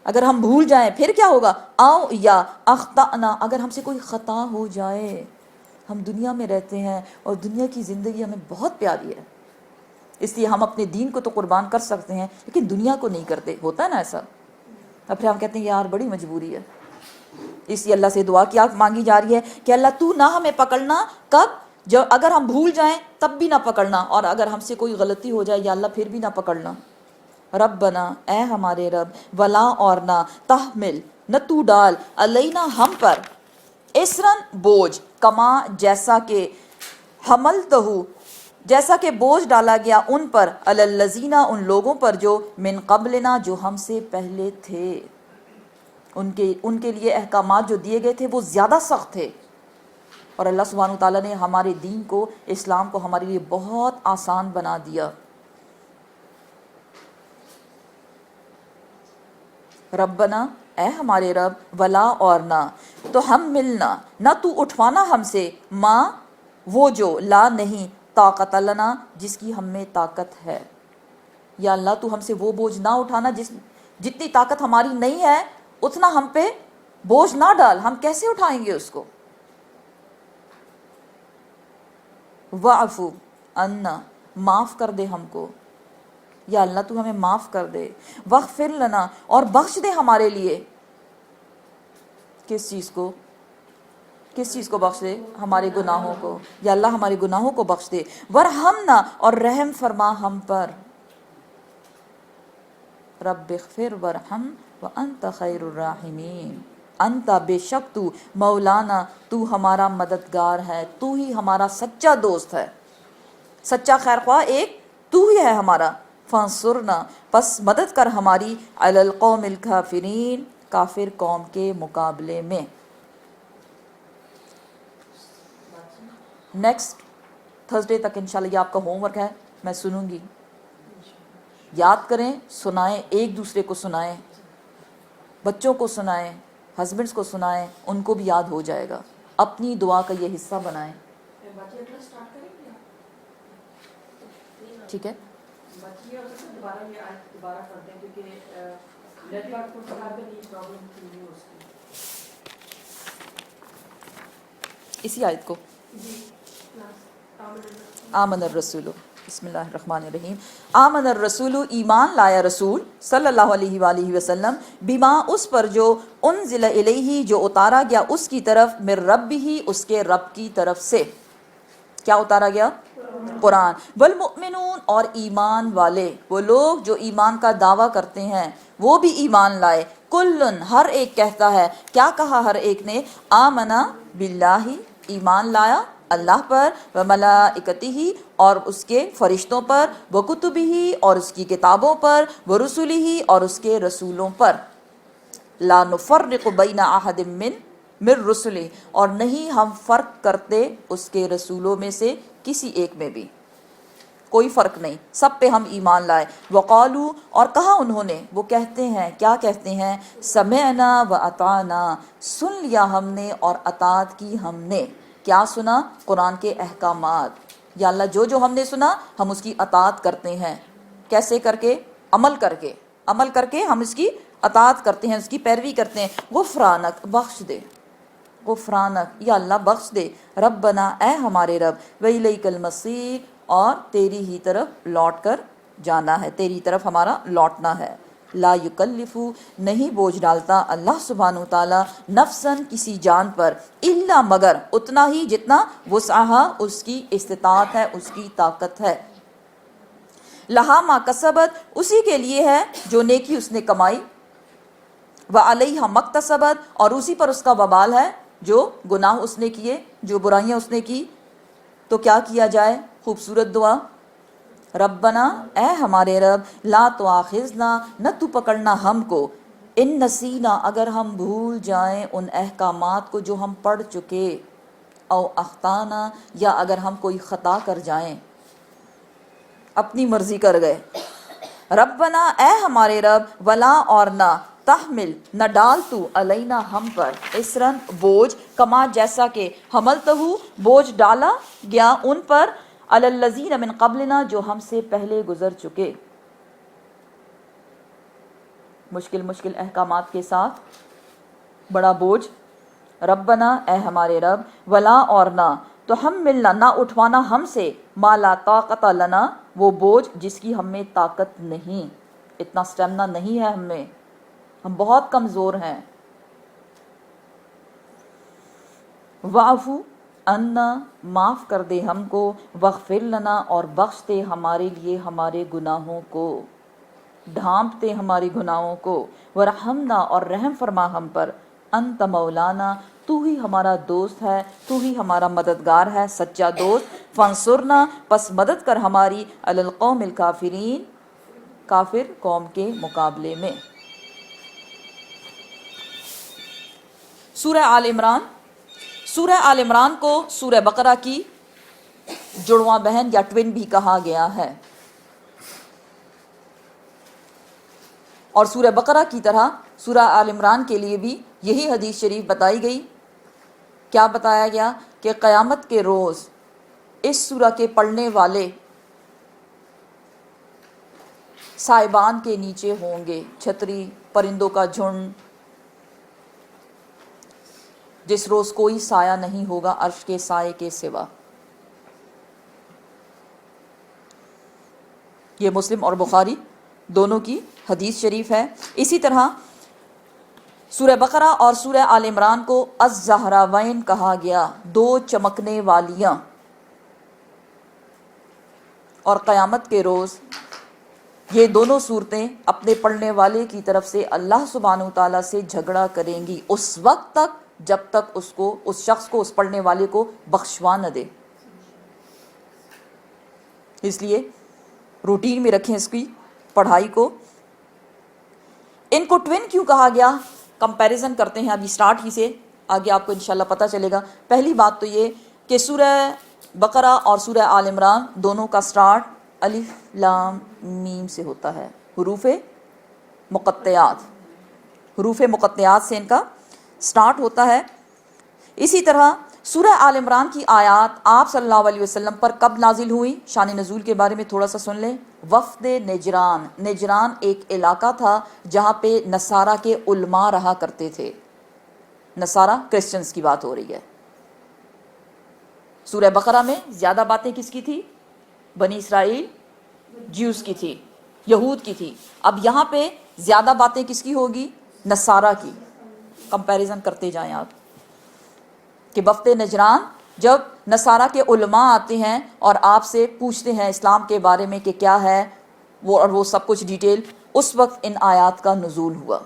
S1: اگر ہم بھول جائیں پھر کیا ہوگا؟ او یا اخطأنا اگر ہم سے کوئی خطا ہو جائے. ہم دنیا میں رہتے ہیں اور دنیا کی زندگی ہمیں بہت پیاری ہے، اس لیے ہم اپنے دین کو تو قربان کر سکتے ہیں لیکن دنیا کو نہیں کرتے. ہوتا ہے نا ایسا؟ اب پھر ہم کہتے ہیں یار بڑی مجبوری ہے. اس لیے اللہ سے دعا کیا مانگی جا رہی ہے کہ اللہ تو نہ ہمیں پکڑنا. کب؟ جو اگر ہم بھول جائیں تب بھی نہ پکڑنا، اور اگر ہم سے کوئی غلطی ہو جائے یا اللہ پھر بھی نہ پکڑنا. ربنا اے ہمارے رب، ولا اور نہ، تحمل نہ تو ڈال، علینا ہم پر، اسرن بوجھ، کما جیسا کہ حملتہو جیسا کہ بوجھ ڈالا گیا ان پر، علی الذین ان لوگوں پر جو من قبلنا جو ہم سے پہلے تھے. ان کے لیے احکامات جو دیے گئے تھے وہ زیادہ سخت تھے، اور اللہ سبحانہ وتعالیٰ نے ہمارے دین کو، اسلام کو ہمارے لیے بہت آسان بنا دیا. ربنا اے ہمارے رب، ولا اور نہ، تو ہم ملنا نہ تو اٹھوانا ہم سے، ماں وہ جو، لا نہیں، طاقت لنا جس کی ہم میں طاقت ہے. یا اللہ تو ہم سے وہ بوجھ نہ اٹھانا جتنی طاقت ہماری نہیں ہے، اتنا ہم پہ بوجھ نہ ڈال، ہم کیسے اٹھائیں گے اس کو. وَعْفُ عَنَّا معاف کر دے ہم کو، یا اللہ تو ہمیں معاف کر دے. وَاغْفِرْ لَنَا اور بخش دے ہمارے لیے. کس چیز کو؟ کس چیز کو بخش دے؟ ہمارے گناہوں کو. یا اللہ ہمارے گناہوں کو بخش دے. وَارْحَمْنَا اور رحم فرما ہم پر. رب اغفر وارحم وانت خیر الراحمین. انت بے شک تو، مولانا تو ہمارا مددگار ہے، تو ہی ہمارا سچا دوست ہے، سچا خیر خواہ ایک تو ہی ہے ہمارا. فانصرنا پس مدد کر ہماری، علی القوم الکافرین کافر قوم کے مقابلے میں. نیکسٹ تھرسڈے تک انشاءاللہ یہ آپ کا ہوم ورک ہے، میں سنوں گی. یاد کریں، سنائیں، ایک دوسرے کو سنائیں، بچوں کو سنائیں، ہسبینڈس کو سنائیں، ان کو بھی یاد ہو جائے گا. اپنی دعا کا یہ حصہ بنائیں. ٹھیک ہے؟ اسی آیت کو آمن الرسول، بسم اللہ الرحمن الرحیم. آمن الرسول ایمان لایا رسول صلی اللہ علیہ وآلہ وسلم، بما اس پر جو، انزل الیہ جو اتارا گیا اس کی طرف، من ربہ اس کے رب کی طرف سے. کیا اتارا گیا؟ قرآن. والمؤمنون اور ایمان والے، وہ لوگ جو ایمان کا دعویٰ کرتے ہیں وہ بھی ایمان لائے. کلن ہر ایک کہتا ہے، کیا کہا ہر ایک نے؟ آمنا باللہ ایمان لایا اللہ پر، وملائکتہ اور اس کے فرشتوں پر، وکتبہ اور اس کی کتابوں پر، ورسلہ اور اس کے رسولوں پر. لا نفرق بین احد من رسلہ اور نہیں ہم فرق کرتے اس کے رسولوں میں سے کسی ایک میں بھی، کوئی فرق نہیں، سب پہ ہم ایمان لائے. وقالو اور کہا انہوں نے، وہ کہتے ہیں، کیا کہتے ہیں؟ سمعنا واطعنا سن لیا ہم نے اور اطاعت کی ہم نے. کیا سنا؟ قرآن کے احکامات. یا اللہ جو جو ہم نے سنا ہم اس کی اطاعت کرتے ہیں. کیسے کر کے؟ عمل کر کے، عمل کر کے ہم اس کی اطاعت کرتے ہیں، اس کی پیروی کرتے ہیں. غفرانک بخش دے، غفرانک یا اللہ بخش دے. ربنا اے ہمارے رب، وإلیک المصیر اور تیری ہی طرف لوٹ کر جانا ہے، تیری طرف ہمارا لوٹنا ہے. لا یکلف نہیں بوجھ ڈالتا اللہ سبحانہ تعالیٰ نفسن کسی جان پر، الا مگر اتنا ہی جتنا وسعہا اس کی استطاعت ہے، اس کی طاقت ہے. لہا ما کسبت، اسی کے لیے ہے جو نیکی اس نے کمائی، وعلیہا مکتسبت، اور اسی پر اس کا وبال ہے جو گناہ اس نے کیے، جو برائیاں اس نے کی۔ تو کیا کیا جائے؟ خوبصورت دعا، ربنا، اے ہمارے رب، لا تواخذنا، نہ تو پکڑنا ہم کو، ان نسینا، اگر ہم بھول جائیں ان احکامات کو جو ہم پڑھ چکے، او اخطانا، یا اگر ہم کوئی خطا کر جائیں، اپنی مرضی کر گئے۔ ربنا، اے ہمارے رب، ولا، اور نہ، تحمل، نہ ڈال تو، علینا، ہم پر، اسرن، بوجھ، کما، جیسا کہ، حملتہ، بوجھ ڈالا گیا ان پر، علی الذین من قبلنا، جو ہم سے پہلے گزر چکے، مشکل احکامات کے ساتھ، بڑا بوجھ۔ ربنا، اے ہمارے رب، ولا، اور نہ، تو ہم ملنا، نہ اٹھوانا ہم سے، ما لا طاقت لنا، وہ بوجھ جس کی ہم میں طاقت نہیں، اتنا سٹیمنا نہیں ہے ہم میں، ہم بہت کمزور ہیں۔ واعفو عنا، معاف کر دے ہم کو، واغفر لنا، اور بخش دے ہمارے لیے ہمارے گناہوں کو، ڈھانپ دے ہمارے گناہوں کو، ورحمنا، اور رحم فرما ہم پر، انت مولانا، تو ہی ہمارا دوست ہے، تو ہی ہمارا مددگار ہے، سچا دوست، فانصرنا، پس مدد کر ہماری، علی القوم الکافرین، کافر قوم کے مقابلے میں۔ سورہ آل عمران، سورہ آل عمران کو سورہ بقرہ کی جڑواں بہن یا ٹوین بھی کہا گیا ہے، اور سورہ بقرہ کی طرح سورہ آل عمران کے لیے بھی یہی حدیث شریف بتائی گئی۔ کیا بتایا گیا؟ کہ قیامت کے روز اس سورہ کے پڑھنے والے سائبان کے نیچے ہوں گے، چھتری، پرندوں کا جھنڈ، جس روز کوئی سایہ نہیں ہوگا عرش کے سائے کے سوا۔ یہ مسلم اور بخاری دونوں کی حدیث شریف ہے۔ اسی طرح سورہ بقرہ اور سورہ آل عمران کو الزہراوین کہا گیا، دو چمکنے والیاں، اور قیامت کے روز یہ دونوں صورتیں اپنے پڑھنے والے کی طرف سے اللہ سبحانہ وتعالیٰ سے جھگڑا کریں گی اس وقت تک جب تک اس شخص کو، اس پڑھنے والے کو بخشوا نہ دے۔ اس لیے روٹین میں رکھیں اس کی پڑھائی کو۔ ان کو ٹوین کیوں کہا گیا؟ کمپیریزن کرتے ہیں ابھی سٹارٹ ہی سے، آگے آپ کو انشاءاللہ پتہ چلے گا۔ پہلی بات تو یہ کہ سورہ بقرہ اور سورہ آل عمران دونوں کا سٹارٹ الف لام میم سے ہوتا ہے، حروف مقطعات، حروف مقطعات سے ان کا سٹارٹ ہوتا ہے۔ اسی طرح سورہ آل عمران کی آیات آپ صلی اللہ علیہ وسلم پر کب نازل ہوئی؟ شان نزول کے بارے میں تھوڑا سا سن لیں۔ وفد نجران، نجران ایک علاقہ تھا جہاں پہ نصارہ کے علماء رہا کرتے تھے، نصارہ کرسچنز کی بات ہو رہی ہے۔ سورہ بقرہ میں زیادہ باتیں کس کی تھی؟ بنی اسرائیل، جیوز کی تھی، یہود کی تھی۔ اب یہاں پہ زیادہ باتیں کس کی ہوگی؟ نصارہ کی۔ کمپیریزن کرتے جائیں آپ کہ وفد نجران جب نصارہ کے علماء آتے ہیں اور آپ سے پوچھتے ہیں اسلام کے بارے میں کہ کیا ہے وہ، اور وہ سب کچھ ڈیٹیل، اس وقت ان آیات کا نزول ہوا۔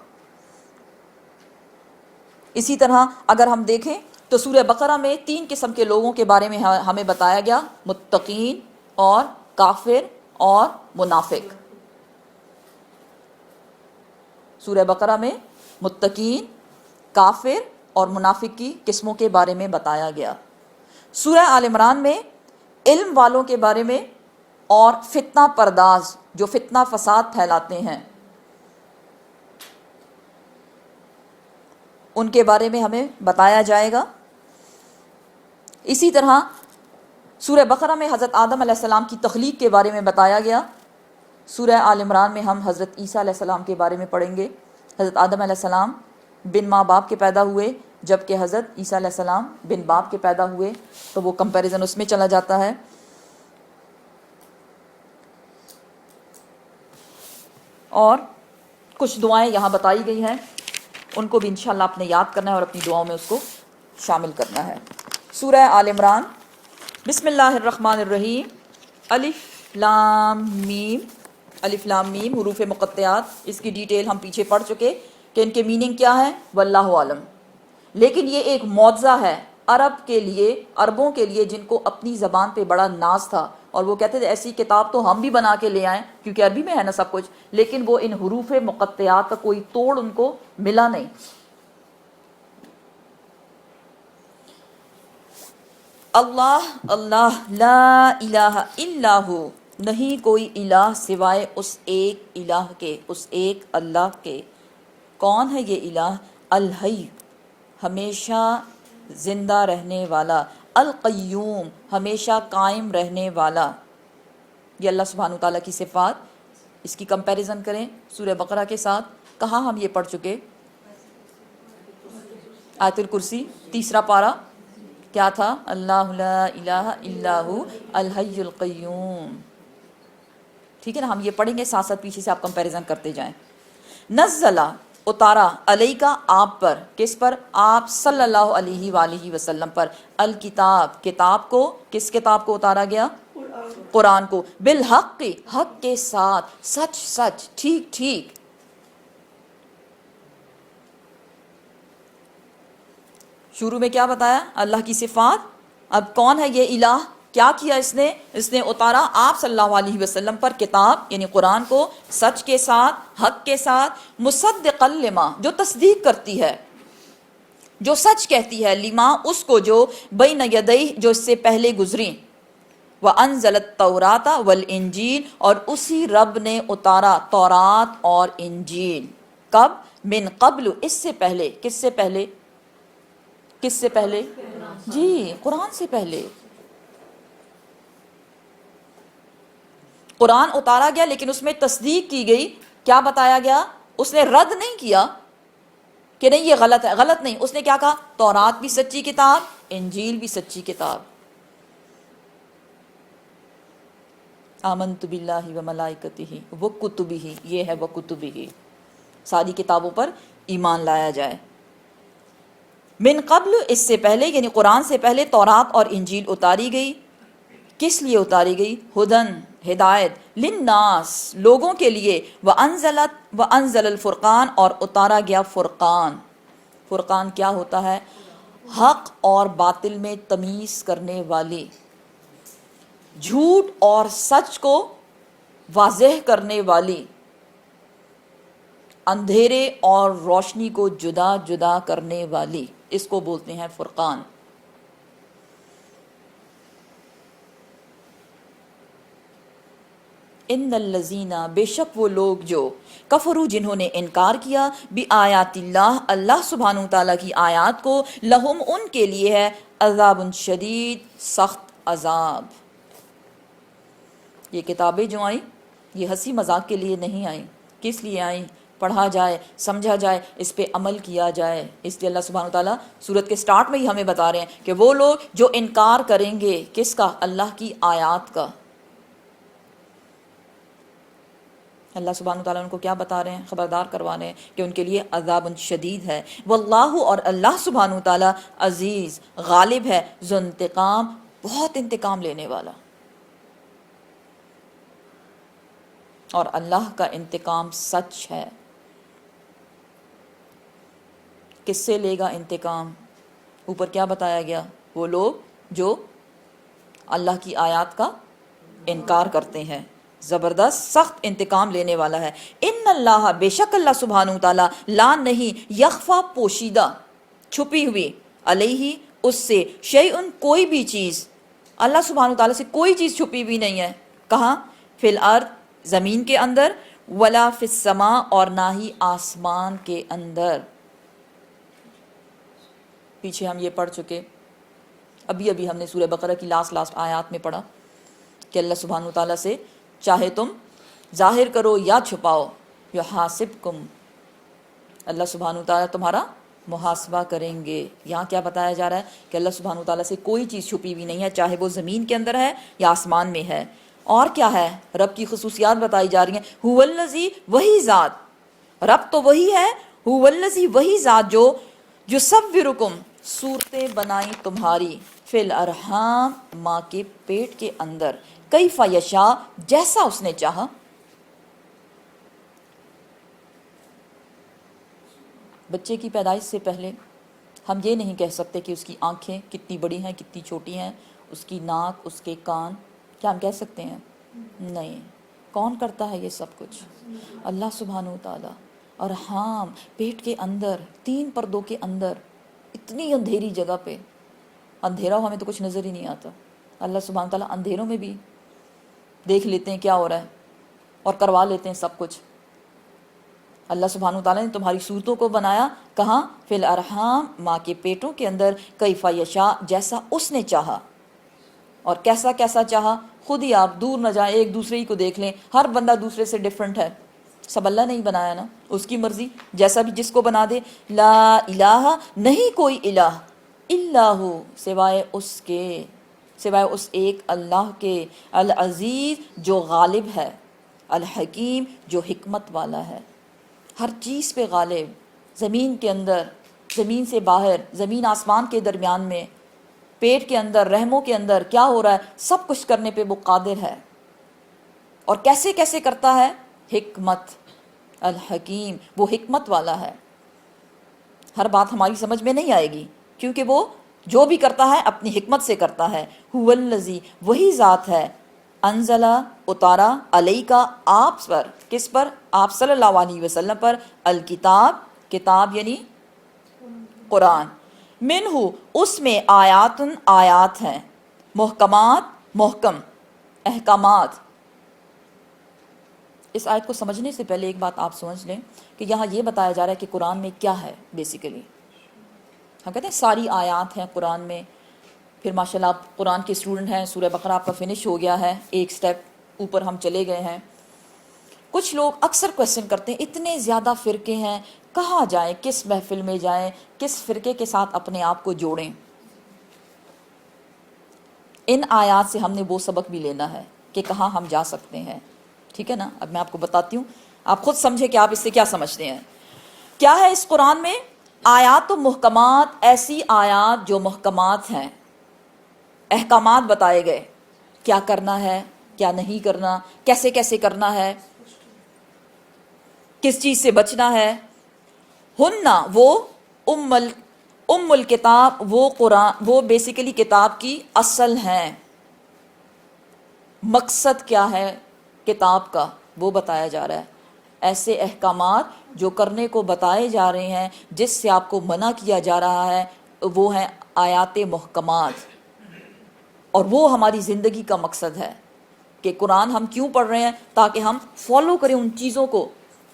S1: اسی طرح اگر ہم دیکھیں تو سورہ بقرہ میں 3 قسم کے لوگوں کے بارے میں ہمیں بتایا گیا، متقین اور کافر اور منافق۔ سورہ بقرہ میں متقین، کافر اور منافق کی قسموں کے بارے میں بتایا گیا۔ سورہ آل عمران میں علم والوں کے بارے میں اور فتنہ پرداز جو فتنہ فساد پھیلاتے ہیں ان کے بارے میں ہمیں بتایا جائے گا۔ اسی طرح سورہ بقرہ میں حضرت آدم علیہ السلام کی تخلیق کے بارے میں بتایا گیا۔ سورہ آل عمران میں ہم حضرت عیسیٰ علیہ السلام کے بارے میں پڑھیں گے۔ حضرت آدم علیہ السلام بن ماں باپ کے پیدا ہوئے، جبکہ حضرت عیسیٰ علیہ السلام بن باپ کے پیدا ہوئے، تو وہ کمپیریزن اس میں چلا جاتا ہے۔ اور کچھ دعائیں یہاں بتائی گئی ہیں، ان کو بھی انشاءاللہ آپ نے یاد کرنا ہے اور اپنی دعاؤں میں اس کو شامل کرنا ہے۔ سورہ آل عمران، بسم اللہ الرحمن الرحیم، الف لام میم، الف لام میم حروف مقطعات، اس کی ڈیٹیل ہم پیچھے پڑھ چکے کہ ان کے میننگ کیا ہے، واللہ عالم. لیکن یہ ایک معجزہ ہے عرب کے لیے، عربوں کے لیے جن کو اپنی زبان پہ بڑا ناز تھا، اور وہ کہتے تھے ایسی کتاب تو ہم بھی بنا کے لے آئیں کیونکہ عربی میں ہے نا سب کچھ، لیکن وہ ان حروف مقطعات کا کوئی توڑ ان کو ملا نہیں. اللہ اللہ لا الہ الا ہو، نہیں کوئی الہ سوائے اس ایک الہ کے، اس ایک اللہ کے. کون ہے یہ الہ؟ الحی، ہمیشہ زندہ رہنے والا، القیوم، ہمیشہ قائم رہنے والا. یہ اللہ سبحانہ تعالیٰ کی صفات. اس کی کمپیریزن کریں سورہ بقرہ کے ساتھ. کہاں ہم یہ پڑھ چکے؟ آیت الکرسی تیسرا پارہ. کیا تھا؟ اللہ لا الہ الا ہو الحی القیوم. ٹھیک ہے نا، ہم یہ پڑھیں گے ساتھ ساتھ پیچھے سے آپ کمپیریزن کرتے جائیں. نزلہ، اتارا، علیہ کا، آپ پر. کس پر؟ آپ صلی اللہ علیہ وآلہ وسلم پر. الکتاب، کتاب کو. کس کتاب کو اتارا گیا؟ قرآن کو. بالحق، حق کے ساتھ، سچ سچ، ٹھیک ٹھیک. شروع میں کیا بتایا؟ اللہ کی صفات. اب کون ہے یہ الہ؟ کیا کیا اس نے؟ اس نے اتارا آپ صلی اللہ علیہ وسلم پر کتاب یعنی قرآن کو، سچ کے ساتھ، حق کے ساتھ. مصدقا لما، جو تصدیق کرتی ہے، جو سچ کہتی ہے. لما، اس کو جو بین یدیہ، جو اس سے پہلے گزری. وَأَنزَلَ التَّوْرَاةَ وَالْإِنجِيلَ، اور اسی رب نے اتارا تورات اور انجیل. کب؟ من قبل، اس سے پہلے. کس سے پہلے؟ کس سے پہلے؟ جی، قرآن سے پہلے. قرآن اتارا گیا لیکن اس میں تصدیق کی گئی. کیا بتایا گیا؟ اس نے رد نہیں کیا کہ نہیں یہ غلط ہے، غلط نہیں. اس نے کیا کہا؟ تورات بھی سچی کتاب، انجیل بھی سچی کتاب. آمنت باللہ وملائکتہ وکتبہ، یہ ہے وکتبہ، ساری کتابوں پر ایمان لایا جائے. من قبل، اس سے پہلے یعنی قرآن سے پہلے تورات اور انجیل اتاری گئی. کس لیے اتاری گئی؟ ہدن، ہدایت. للناس، لوگوں کے لیے. وانزل الفرقان، اور اتارا گیا فرقان. فرقان کیا ہوتا ہے؟ حق اور باطل میں تمیز کرنے والی، جھوٹ اور سچ کو واضح کرنے والی، اندھیرے اور روشنی کو جدا جدا کرنے والی. اس کو بولتے ہیں فرقان. ان الذین، بے شک وہ لوگ جو، کفروا، جنہوں نے انکار کیا، بآیات اللہ، اللہ سبحانہ تعالیٰ کی آیات کو، لہم، ان کے لیے ہے، عذاب شدید، سخت عذاب. یہ کتابیں جو آئیں یہ ہنسی مذاق کے لیے نہیں آئیں. کس لیے آئیں؟ پڑھا جائے، سمجھا جائے، اس پہ عمل کیا جائے. اس لیے اللہ سبحانہ تعالیٰ سورت کے سٹارٹ میں ہی ہمیں بتا رہے ہیں کہ وہ لوگ جو انکار کریں گے کس کا؟ اللہ کی آیات کا. اللہ سبحانہ تعالیٰ ان کو کیا بتا رہے ہیں؟ خبردار کروا رہے ہیں کہ ان کے لیے عذاب شدید ہے. واللہ، اور اللہ سبحانہ تعالیٰ، عزیز، غالب ہے، ذو انتقام، بہت انتقام لینے والا. اور اللہ کا انتقام سچ ہے. کس سے لے گا انتقام؟ اوپر کیا بتایا گیا؟ وہ لوگ جو اللہ کی آیات کا انکار کرتے ہیں. زبردست، سخت انتقام لینے والا ہے. ان اللہ، بے شک اللہ سبحانہ تعالیٰ، لا، نہیں، یخفا، پوشیدہ، چھپی ہوئی، علیہ، اس سے، شیئن، کوئی بھی چیز. اللہ سبحانہ تعالیٰ سے کوئی چیز چھپی ہوئی نہیں ہے. کہاں؟ فی الارض، زمین کے اندر، ولا فی السماء، اور نہ ہی آسمان کے اندر. پیچھے ہم یہ پڑھ چکے، ابھی ہم نے سورہ بقرہ کی لاسٹ آیات میں پڑھا کہ اللہ سبحانہ تعالیٰ سے چاہے تم ظاہر کرو یا چھپاؤ، یحاسبکم، اللہ سبحانہ تعالیٰ تمہارا محاسبہ کریں گے. یہاں کیا بتایا جا رہا ہے کہ اللہ سبحانہ تعالیٰ سے کوئی چیز چھپی ہوئی نہیں ہے، چاہے وہ زمین کے اندر ہے یا آسمان میں ہے. اور کیا ہے؟ رب کی خصوصیات بتائی جا رہی ہیں. هو الذی، وہی ذات، رب تو وہی ہے. هو الذی، وہی ذات جو یصورکم، صورتیں بنائیں تمہاری فی الارحام ماں کے پیٹ کے اندر کیف یشاء جیسا اس نے چاہا. بچے کی پیدائش سے پہلے ہم یہ نہیں کہہ سکتے کہ اس کی آنکھیں کتنی بڑی ہیں کتنی چھوٹی ہیں، اس کی ناک، اس کے کان، کیا ہم کہہ سکتے ہیں؟ نہیں. کون کرتا ہے یہ سب کچھ؟ اللہ سبحانہ و تعالیٰ. اور ہاں پیٹ کے اندر 3 پردوں کے اندر اتنی اندھیری جگہ پہ، اندھیرا ہو ہمیں تو کچھ نظر ہی نہیں آتا، اللہ سبحانہ و تعالیٰ اندھیروں میں بھی دیکھ لیتے ہیں کیا ہو رہا ہے اور کروا لیتے ہیں سب کچھ. اللہ سبحانہ و تعالیٰ نے تمہاری صورتوں کو بنایا کہاں؟ فی الارحام ماں کے پیٹوں کے اندر کیف یشاء جیسا اس نے چاہا. اور کیسا کیسا چاہا خود ہی آپ دور نہ جائیں، ایک دوسرے ہی کو دیکھ لیں، ہر بندہ دوسرے سے ڈیفرنٹ ہے. سب اللہ نے ہی بنایا نا، اس کی مرضی جیسا بھی جس کو بنا دے. لا الہ نہیں کوئی الہ الا ہو سوائے اس کے، سوائے اس ایک اللہ کے، العزیز جو غالب ہے، الحکیم جو حکمت والا ہے، ہر چیز پہ غالب، زمین کے اندر، زمین سے باہر، زمین آسمان کے درمیان میں، پیٹ کے اندر، رحموں کے اندر کیا ہو رہا ہے سب کچھ کرنے پہ وہ قادر ہے. اور کیسے کیسے کرتا ہے؟ حکمت، الحکیم وہ حکمت والا ہے. ہر بات ہماری سمجھ میں نہیں آئے گی کیونکہ وہ جو بھی کرتا ہے اپنی حکمت سے کرتا ہے. هو الذی وہی ذات ہے، انزلہ اتارا علیکا آپ پر، کس پر؟ آپ صلی اللہ علیہ وسلم پر، الکتاب کتاب یعنی قرآن، منہ اس میں آیات آیات ہیں، محکمات محکم احکامات. اس آیت کو سمجھنے سے پہلے ایک بات آپ سمجھ لیں کہ یہاں یہ بتایا جا رہا ہے کہ قرآن میں کیا ہے. بیسیکلی ہم کہتے ہیں ساری آیات ہیں قرآن میں. پھر ماشاءاللہ آپ قرآن کے اسٹوڈنٹ ہیں، سورہ بقرہ آپ کا فنش ہو گیا ہے، ایک سٹیپ اوپر ہم چلے گئے ہیں. کچھ لوگ اکثر کویسچن کرتے ہیں اتنے زیادہ فرقے ہیں کہاں جائیں، کس محفل میں جائیں، کس فرقے کے ساتھ اپنے آپ کو جوڑیں. ان آیات سے ہم نے وہ سبق بھی لینا ہے کہ کہاں ہم جا سکتے ہیں. ٹھیک ہے نا؟ اب میں آپ کو بتاتی ہوں، آپ خود سمجھے کہ آپ اس سے کیا سمجھتے ہیں. کیا ہے اس قرآن میں؟ آیات و محکمات، ایسی آیات جو محکمات ہیں، احکامات بتائے گئے، کیا کرنا ہے کیا نہیں کرنا، کیسے کیسے کرنا ہے، کس چیز سے بچنا ہے. ہننا وہ ام الکتاب، وہ قرآن، وہ بیسیکلی کتاب کی اصل ہیں. مقصد کیا ہے کتاب کا وہ بتایا جا رہا ہے. ایسے احکامات جو کرنے کو بتائے جا رہے ہیں، جس سے آپ کو منع کیا جا رہا ہے، وہ ہیں آیات محکمات. اور وہ ہماری زندگی کا مقصد ہے کہ قرآن ہم کیوں پڑھ رہے ہیں؟ تاکہ ہم فالو کریں ان چیزوں کو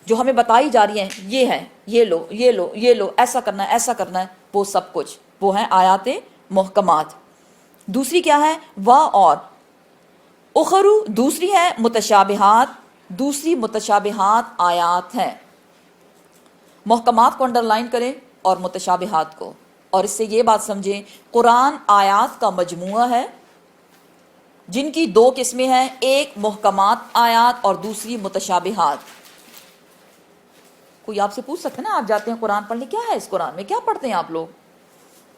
S1: جو ہمیں بتائی جا رہی ہیں. یہ ہے، یہ لو یہ لو یہ لو، ایسا کرنا ہے ایسا کرنا ہے، وہ سب کچھ وہ ہیں آیات محکمات. دوسری کیا ہے؟ اور اخرو دوسری ہے متشابہات، دوسری متشابہات آیات ہیں. محکمات کو انڈر لائن کریں اور متشابہات کو، اور اس سے یہ بات سمجھیں قرآن آیات کا مجموعہ ہے جن کی 2 قسمیں ہیں، ایک محکمات آیات اور دوسری متشابہات. کوئی آپ سے پوچھ سکتے ہیں نا، آپ جاتے ہیں قرآن پڑھنے، کیا ہے اس قرآن میں، کیا پڑھتے ہیں آپ لوگ؟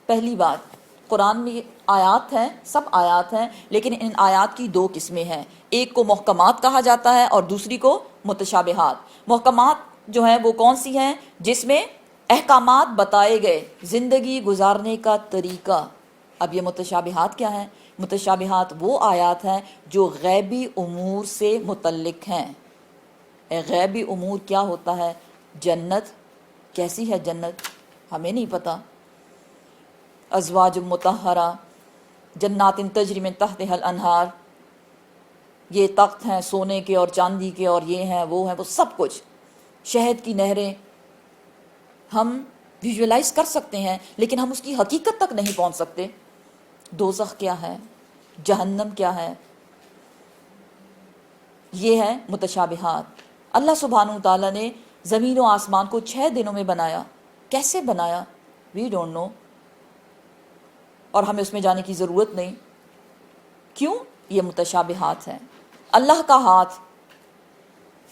S1: پہلی بات، قرآن میں آیات ہیں، سب آیات ہیں، لیکن ان آیات کی 2 قسمیں ہیں، ایک کو محکمات کہا جاتا ہے اور دوسری کو متشابہات. محکمات جو ہیں وہ کون سی ہیں؟ جس میں احکامات بتائے گئے، زندگی گزارنے کا طریقہ. اب یہ متشابہات کیا ہیں؟ متشابہات وہ آیات ہیں جو غیبی امور سے متعلق ہیں. غیبی امور کیا ہوتا ہے؟ جنت کیسی ہے، جنت ہمیں نہیں پتہ. ازواج مطہرہ، جنات تجری من تحتها الانہار، یہ تخت ہیں سونے کے اور چاندی کے اور یہ ہیں وہ سب کچھ. شہد کی نہریں ہم ویژولائز کر سکتے ہیں لیکن ہم اس کی حقیقت تک نہیں پہنچ سکتے. دوزخ کیا ہے، جہنم کیا ہے، یہ ہے متشابہات. اللہ سبحانہ و تعالیٰ نے زمین و آسمان کو 6 دنوں میں بنایا. کیسے بنایا؟ وی ڈونٹ نو، اور ہمیں اس میں جانے کی ضرورت نہیں. کیوں؟ یہ متشابہات ہیں. اللہ کا ہاتھ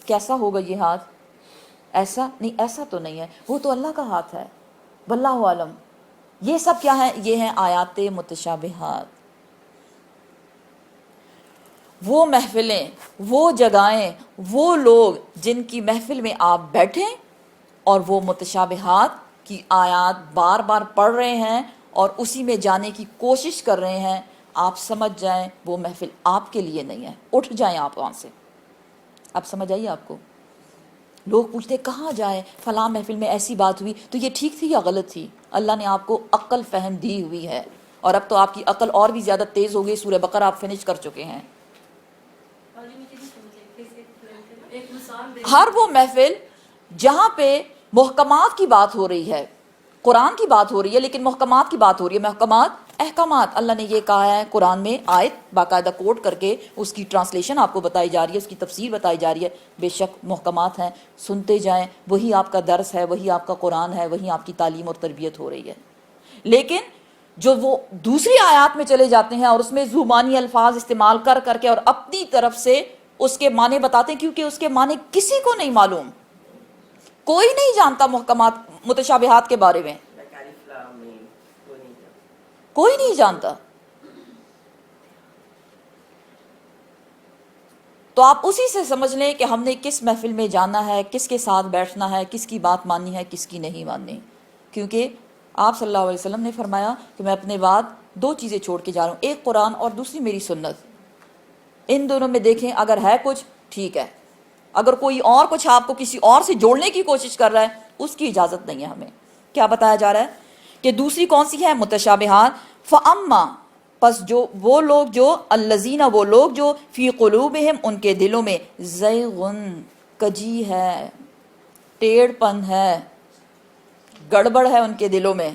S1: کیسا ہوگا؟ یہ ہاتھ ایسا نہیں، ایسا تو نہیں ہے، وہ تو اللہ کا ہاتھ ہے، واللہ عالم. یہ سب کیا ہے؟ یہ ہیں آیات متشابہات. وہ محفلیں، وہ جگہیں، وہ لوگ جن کی محفل میں آپ بیٹھیں اور وہ متشابہات کی آیات بار بار پڑھ رہے ہیں اور اسی میں جانے کی کوشش کر رہے ہیں، آپ سمجھ جائیں وہ محفل آپ کے لیے نہیں ہے. اٹھ جائیں آپ وہاں سے. اب سمجھ آئیے آپ کو؟ لوگ پوچھتے کہاں جائیں، فلاں محفل میں ایسی بات ہوئی، تو یہ ٹھیک تھی یا غلط تھی؟ اللہ نے آپ کو عقل فہم دی ہوئی ہے، اور اب تو آپ کی عقل اور بھی زیادہ تیز ہو گئی. سورہ بقرہ آپ فنش کر چکے ہیں. ہر وہ محفل جہاں پہ محکمات کی بات ہو رہی ہے، قرآن کی بات ہو رہی ہے، لیکن محکمات کی بات ہو رہی ہے. محکمات احکامات، اللہ نے یہ کہا ہے قرآن میں، آیت باقاعدہ کوٹ کر کے اس کی ٹرانسلیشن آپ کو بتائی جا رہی ہے، اس کی تفسیر بتائی جا رہی ہے. بے شک محکمات ہیں، سنتے جائیں، وہی آپ کا درس ہے، وہی آپ کا قرآن ہے، وہی آپ کی تعلیم اور تربیت ہو رہی ہے. لیکن جو وہ دوسری آیات میں چلے جاتے ہیں اور اس میں زبانی الفاظ استعمال کر کر کے اور اپنی طرف سے اس کے معنی بتاتے ہیں، کیونکہ اس کے معنی کسی کو نہیں معلوم، کوئی نہیں جانتا محکمات متشابہات کے بارے میں، کوئی نہیں جانتا. تو آپ اسی سے سمجھ لیں کہ ہم نے کس محفل میں جانا ہے، کس کے ساتھ بیٹھنا ہے، کس کی بات ماننی ہے، کس کی نہیں ماننی. کیونکہ آپ صلی اللہ علیہ وسلم نے فرمایا کہ میں اپنے بعد 2 چیزیں چھوڑ کے جا رہا ہوں، ایک قرآن اور دوسری میری سنت. ان دونوں میں دیکھیں اگر ہے کچھ ٹھیک ہے، اگر کوئی اور کچھ آپ کو کسی اور سے جوڑنے کی کوشش کر رہا ہے، اس کی اجازت نہیں ہے ہمیں. کیا بتایا جا رہا ہے کہ دوسری کون سی ہے؟ متشابہات. فَأَمَّا، پس جو وہ لوگ، جو الذین، وہ لوگ جو فی قلوبہم، ان کے دلوں میں، زیغن، کجی ہے، ٹیڑھ پن ہے، گڑبڑ ہے ان کے دلوں میں،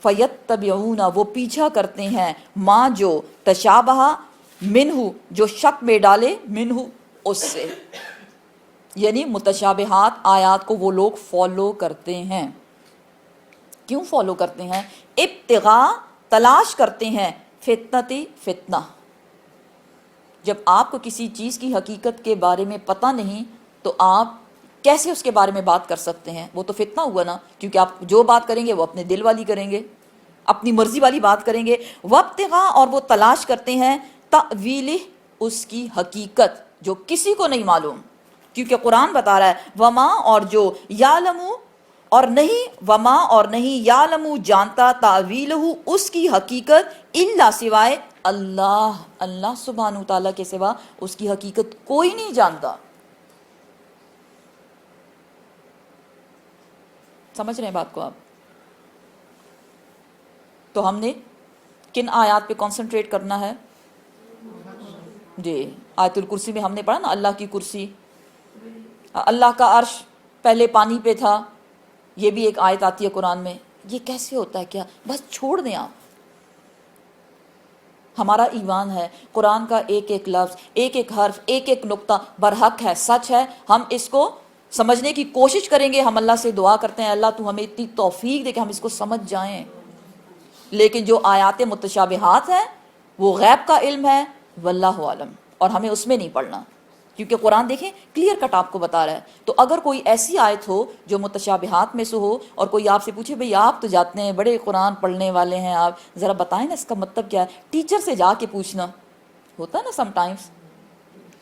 S1: فَيَتَّبِعُونَ، وہ پیچھا کرتے ہیں، ماں جو تشابہ منہ، جو شک میں ڈالے، منہ، اس سے، یعنی متشابہات آیات کو وہ لوگ فالو کرتے ہیں. کیوں فالو کرتے ہیں؟ ابتغاء، تلاش کرتے ہیں، فتنتی، فتنہ. جب آپ کو کسی چیز کی حقیقت کے بارے میں پتہ نہیں تو آپ کیسے اس کے بارے میں بات کر سکتے ہیں؟ وہ تو فتنہ ہوا نا، کیونکہ آپ جو بات کریں گے وہ اپنے دل والی کریں گے، اپنی مرضی والی بات کریں گے. وابتغاء، اور وہ تلاش کرتے ہیں، تأویلہ، اس کی حقیقت جو کسی کو نہیں معلوم، کیونکہ قرآن بتا رہا ہے وما، اور جو یعلمو، اور نہیں، وما، اور نہیں، یعلمو، جانتا، تأویلہ، اس کی حقیقت، الا، سوائے اللہ، اللہ سبحانہ تعالیٰ کے سوا اس کی حقیقت کوئی نہیں جانتا. سمجھ رہے ہیں بات کو آپ؟ تو ہم نے کن آیات پہ کنسنٹریٹ کرنا ہے؟ جی، آیت الکرسی میں ہم نے پڑھا نا، اللہ کی کرسی، اللہ کا عرش پہلے پانی پہ تھا. یہ بھی ایک آیت آتی ہے قرآن میں. یہ کیسے ہوتا ہے؟ کیا بس چھوڑ دیں آپ. ہمارا ایمان ہے قرآن کا ایک ایک لفظ، ایک ایک حرف، ایک ایک نقطہ برحق ہے، سچ ہے. ہم اس کو سمجھنے کی کوشش کریں گے. ہم اللہ سے دعا کرتے ہیں اللہ تو ہمیں اتنی توفیق دے کہ ہم اس کو سمجھ جائیں. لیکن جو آیات متشابہات ہیں وہ غیب کا علم ہے، واللہ عالم، اور ہمیں اس میں نہیں پڑھنا، کیونکہ قرآن دیکھیں کلیئر کٹ آپ کو بتا رہا ہے. تو اگر کوئی ایسی آیت ہو جو متشابہات میں سے ہو اور کوئی آپ سے پوچھے بھئی آپ تو جاتے ہیں بڑے قرآن پڑھنے والے ہیں، آپ ذرا بتائیں نا اس کا مطلب کیا ہے، ٹیچر سے جا کے پوچھنا ہوتا ہے نا سم ٹائمز.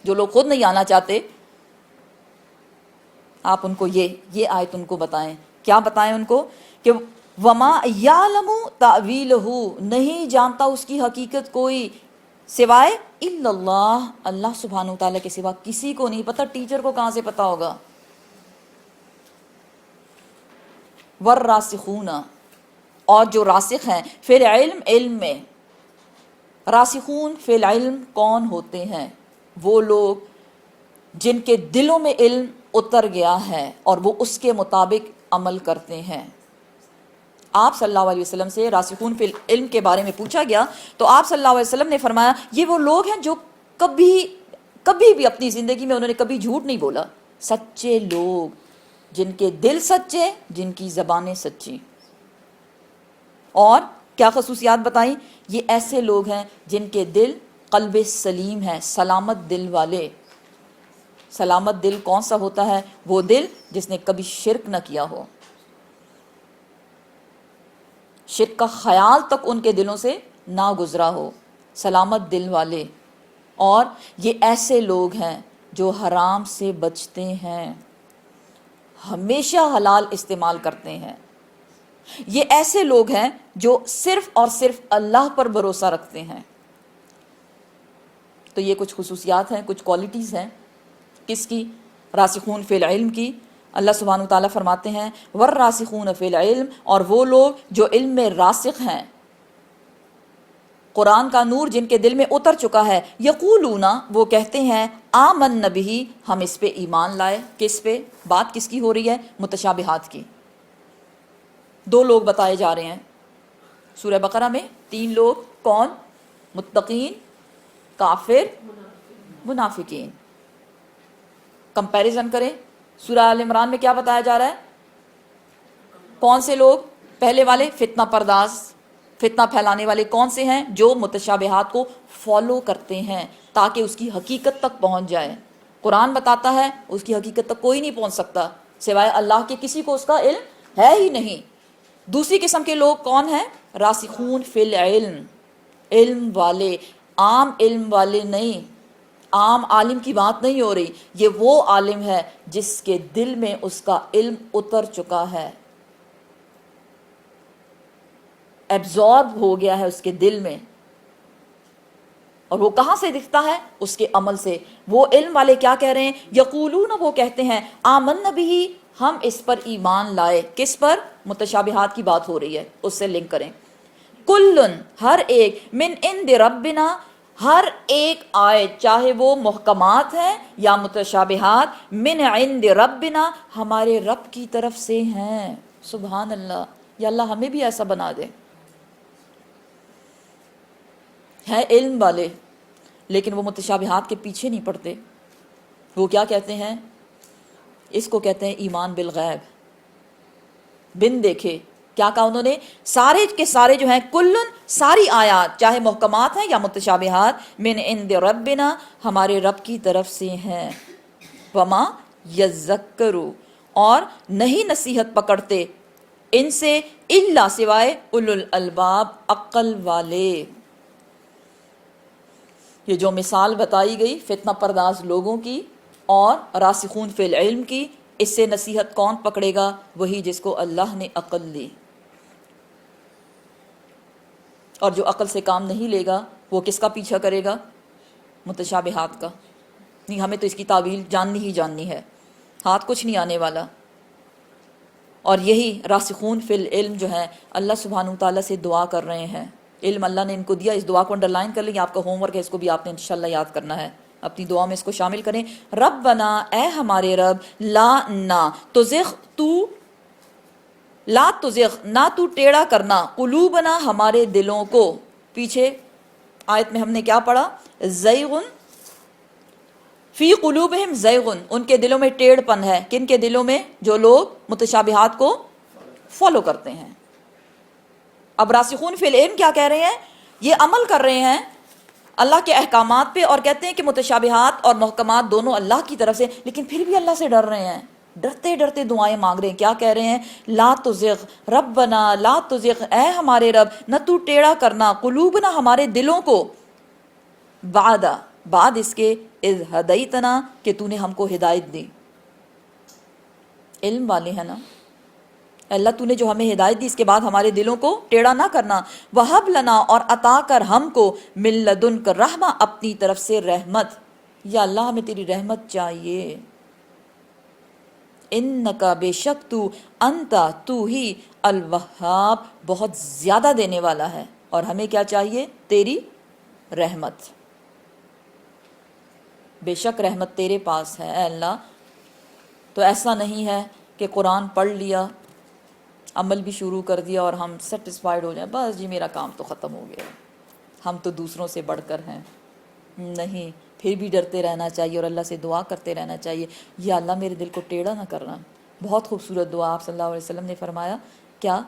S1: جو لوگ خود نہیں آنا چاہتے، آپ ان کو یہ آیت ان کو بتائیں. کیا بتائیں ان کو؟ کہ وما یعلم تأویلہ، نہیں جانتا اس کی حقیقت کوئی سوائے الا اللہ، اللہ سبحانہ تعالیٰ کے سوا کسی کو نہیں پتہ. ٹیچر کو کہاں سے پتہ ہوگا؟ والراسخون، اور جو راسخ ہیں فی العلم، علم میں. راسخون فی العلم کون ہوتے ہیں؟ وہ لوگ جن کے دلوں میں علم اتر گیا ہے اور وہ اس کے مطابق عمل کرتے ہیں. آپ صلی اللہ علیہ وسلم سے راسخون فی العلم کے بارے میں پوچھا گیا تو آپ صلی اللہ علیہ وسلم نے فرمایا یہ وہ لوگ ہیں جو کبھی بھی اپنی زندگی میں انہوں نے کبھی جھوٹ نہیں بولا. سچے لوگ، جن کے دل سچے، جن کی زبانیں سچی. اور کیا خصوصیات بتائیں؟ یہ ایسے لوگ ہیں جن کے دل قلب سلیم ہیں، سلامت دل والے. سلامت دل کون سا ہوتا ہے؟ وہ دل جس نے کبھی شرک نہ کیا ہو، شرک کا خیال تک ان کے دلوں سے نہ گزرا ہو، سلامت دل والے. اور یہ ایسے لوگ ہیں جو حرام سے بچتے ہیں، ہمیشہ حلال استعمال کرتے ہیں. یہ ایسے لوگ ہیں جو صرف اور صرف اللہ پر بھروسہ رکھتے ہیں. تو یہ کچھ خصوصیات ہیں، کچھ کوالٹیز ہیں کس کی؟ راسخون فی العلم کی. اللہ سبحانہ وتعالیٰ فرماتے ہیں والراسخون فی العلم، اور وہ لوگ جو علم میں راسخ ہیں، قرآن کا نور جن کے دل میں اتر چکا ہے، یقولون، وہ کہتے ہیں آمنا بہ، ہم اس پہ ایمان لائے. کس پہ؟ بات کس کی ہو رہی ہے؟ متشابہات کی. 2 لوگ بتائے جا رہے ہیں سورہ بقرہ میں. 3 لوگ کون؟ متقین، کافر، منافقین. کمپیریزن کریں، سورہ آل عمران میں کیا بتایا جا رہا ہے؟ کون سے لوگ؟ پہلے والے فتنہ پرداز، فتنہ پھیلانے والے کون سے ہیں؟ جو متشابہات کو فالو کرتے ہیں تاکہ اس کی حقیقت تک پہنچ جائے. قرآن بتاتا ہے اس کی حقیقت تک کوئی نہیں پہنچ سکتا سوائے اللہ کے، کسی کو اس کا علم ہے ہی نہیں. دوسری قسم کے لوگ کون ہیں؟ راسخون فی العلم، علم والے. عام علم والے نہیں، عام عالم کی بات نہیں ہو رہی. یہ وہ عالم ہے جس کے دل میں اس کا علم اتر چکا ہے، ایبزارب ہو گیا ہے اس کے دل میں. اور وہ کہاں سے دکھتا ہے؟ اس کے عمل سے. وہ علم والے کیا کہہ رہے ہیں؟ یقولون، وہ کہتے ہیں آمنا بہ، ہم اس پر ایمان لائے. کس پر؟ متشابہات کی بات ہو رہی ہے، اس سے لنک کریں. کلن، ہر ایک، من عند ربنا، ہر ایک آیت چاہے وہ محکمات ہیں یا متشابہات، من عند ربنا، ہمارے رب کی طرف سے ہیں. سبحان اللہ. یا اللہ ہمیں بھی ایسا بنا دے. ہے علم والے لیکن وہ متشابہات کے پیچھے نہیں پڑتے. وہ کیا کہتے ہیں؟ اس کو کہتے ہیں ایمان بالغیب، بن دیکھے. کیا کہا انہوں نے؟ سارے کے سارے جو ہیں، کلن، ساری آیات چاہے محکمات ہیں یا متشابہات، من عند ربنا، ہمارے رب کی طرف سے ہیں. وما یذکروا، اور نہیں نصیحت پکڑتے ان سے، الا، سوائے اولو الالباب، عقل والے. یہ جو مثال بتائی گئی فتنہ پرداز لوگوں کی اور راسخون فی العلم کی، اس سے نصیحت کون پکڑے گا؟ وہی جس کو اللہ نے عقل دی. اور جو عقل سے کام نہیں لے گا وہ کس کا پیچھا کرے گا؟ متشابہات کا. نہیں، ہمیں تو اس کی تعویل جاننی ہی جاننی ہے، ہاتھ کچھ نہیں آنے والا. اور یہی راسخون فی العلم جو ہیں، اللہ سبحانہ تعالیٰ سے دعا کر رہے ہیں. علم اللہ نے ان کو دیا، اس دعا کو انڈرلائن کر لیں، آپ کا ہوم ورک ہے، اس کو بھی آپ نے انشاءاللہ یاد کرنا ہے، اپنی دعا میں اس کو شامل کریں. ربنا، اے ہمارے رب، لا، نہ، تزغ، تو، لا تزغ، نہ تو ٹیڑھا کرنا، قلوبنا، ہمارے دلوں کو. پیچھے آیت میں ہم نے کیا پڑھا؟ زیغن فی قلوبہم زیغن، ان کے دلوں میں ٹیڑھ پن ہے. کن کے دلوں میں؟ جو لوگ متشابہات کو فالو کرتے ہیں. اب راسخون فی العلم کیا کہہ رہے ہیں؟ یہ عمل کر رہے ہیں اللہ کے احکامات پہ اور کہتے ہیں کہ متشابہات اور محکمات دونوں اللہ کی طرف سے، لیکن پھر بھی اللہ سے ڈر رہے ہیں، ڈرتے ڈرتے دعائیں مانگ رہے ہیں. کیا کہہ رہے ہیں؟ لا تزغ ربنا، لا تزغ، اے ہمارے رب، نہ تو ٹیڑھا کرنا، قلوبنا، ہمارے دلوں کو، بعد اس کے، اذ ہدیتنا، کہ تو نے ہم کو ہدایت دی. علم والے ہیں نا اللہ، تو نے جو ہمیں ہدایت دی، اس کے بعد ہمارے دلوں کو ٹیڑھا نہ کرنا. وہب لنا، اور عطا کر ہم کو، من لدنک رحمہ، اپنی طرف سے رحمت. یا اللہ ہمیں تیری رحمت چاہیے. انکا، بے شک تو، انتا، تو ہی، الوہاب، بہت زیادہ دینے والا ہے. اور ہمیں کیا چاہیے؟ تیری رحمت. بے شک رحمت تیرے پاس ہے اے اللہ. تو ایسا نہیں ہے کہ قرآن پڑھ لیا، عمل بھی شروع کر دیا اور ہم سیٹسفائیڈ ہو جائیں، بس جی میرا کام تو ختم ہو گیا، ہم تو دوسروں سے بڑھ کر ہیں. نہیں، پھر بھی ڈرتے رہنا چاہیے اور اللہ سے دعا کرتے رہنا چاہیے، یا اللہ میرے دل کو ٹیڑھا نہ کرنا. بہت خوبصورت دعا آپ صلی اللہ علیہ وسلم نے فرمایا کیا؟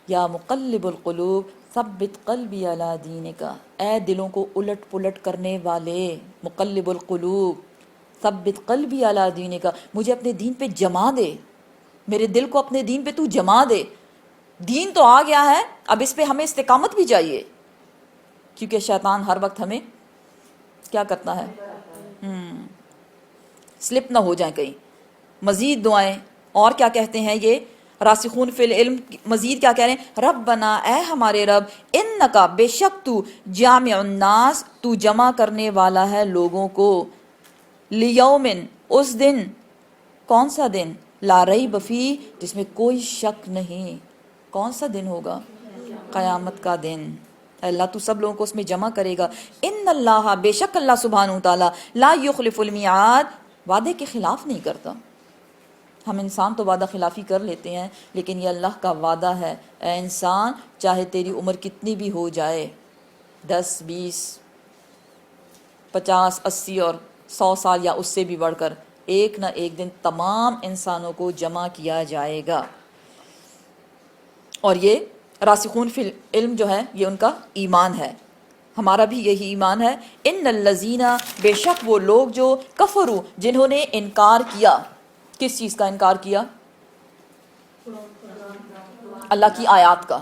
S1: یا مقلب القلوب ثبت قلبی علی دینک، اے دلوں کو الٹ پلٹ کرنے والے، مقلب القلوب ثبت قلبی علی دینک، مجھے اپنے دین پہ جما دے، میرے دل کو اپنے دین پہ تو جما دے. دین تو آ گیا ہے، اب اس پہ ہمیں استقامت بھی چاہیے، کیونکہ شیطان ہر وقت ہمیں کیا کرتا ہے، سلپ نہ ہو جائیں کہیں۔ مزید دعائیں، اور کیا کہتے ہیں یہ راسخون فی العلم، مزید کیا کہہ رہے ہیں، ربنا اے ہمارے رب، انکا بے شک تو جامع الناس تو جمع کرنے والا ہے لوگوں کو، لیومن اس دن، کون سا دن، لا ریب فیہ جس میں کوئی شک نہیں، کون سا دن ہوگا، قیامت کا دن، اللہ تو سب لوگوں کو اس میں جمع کرے گا۔ ان اللہ بے شک اللہ سبحانہ وتعالی لا یخلف المیعاد وعدے کے خلاف نہیں کرتا۔ ہم انسان تو وعدہ خلافی کر لیتے ہیں، لیکن یہ اللہ کا وعدہ ہے، اے انسان چاہے تیری عمر کتنی بھی ہو جائے، 10 20 50 80 اور 100 سال یا اس سے بھی بڑھ کر، ایک نہ ایک دن تمام انسانوں کو جمع کیا جائے گا۔ اور یہ راسخون فی العلم جو ہے یہ ان کا ایمان ہے، ہمارا بھی یہی ایمان ہے۔ ان الذین بے شک وہ لوگ جو کفروا جنہوں نے انکار کیا، کس چیز کا انکار کیا، اللہ کی آیات کا،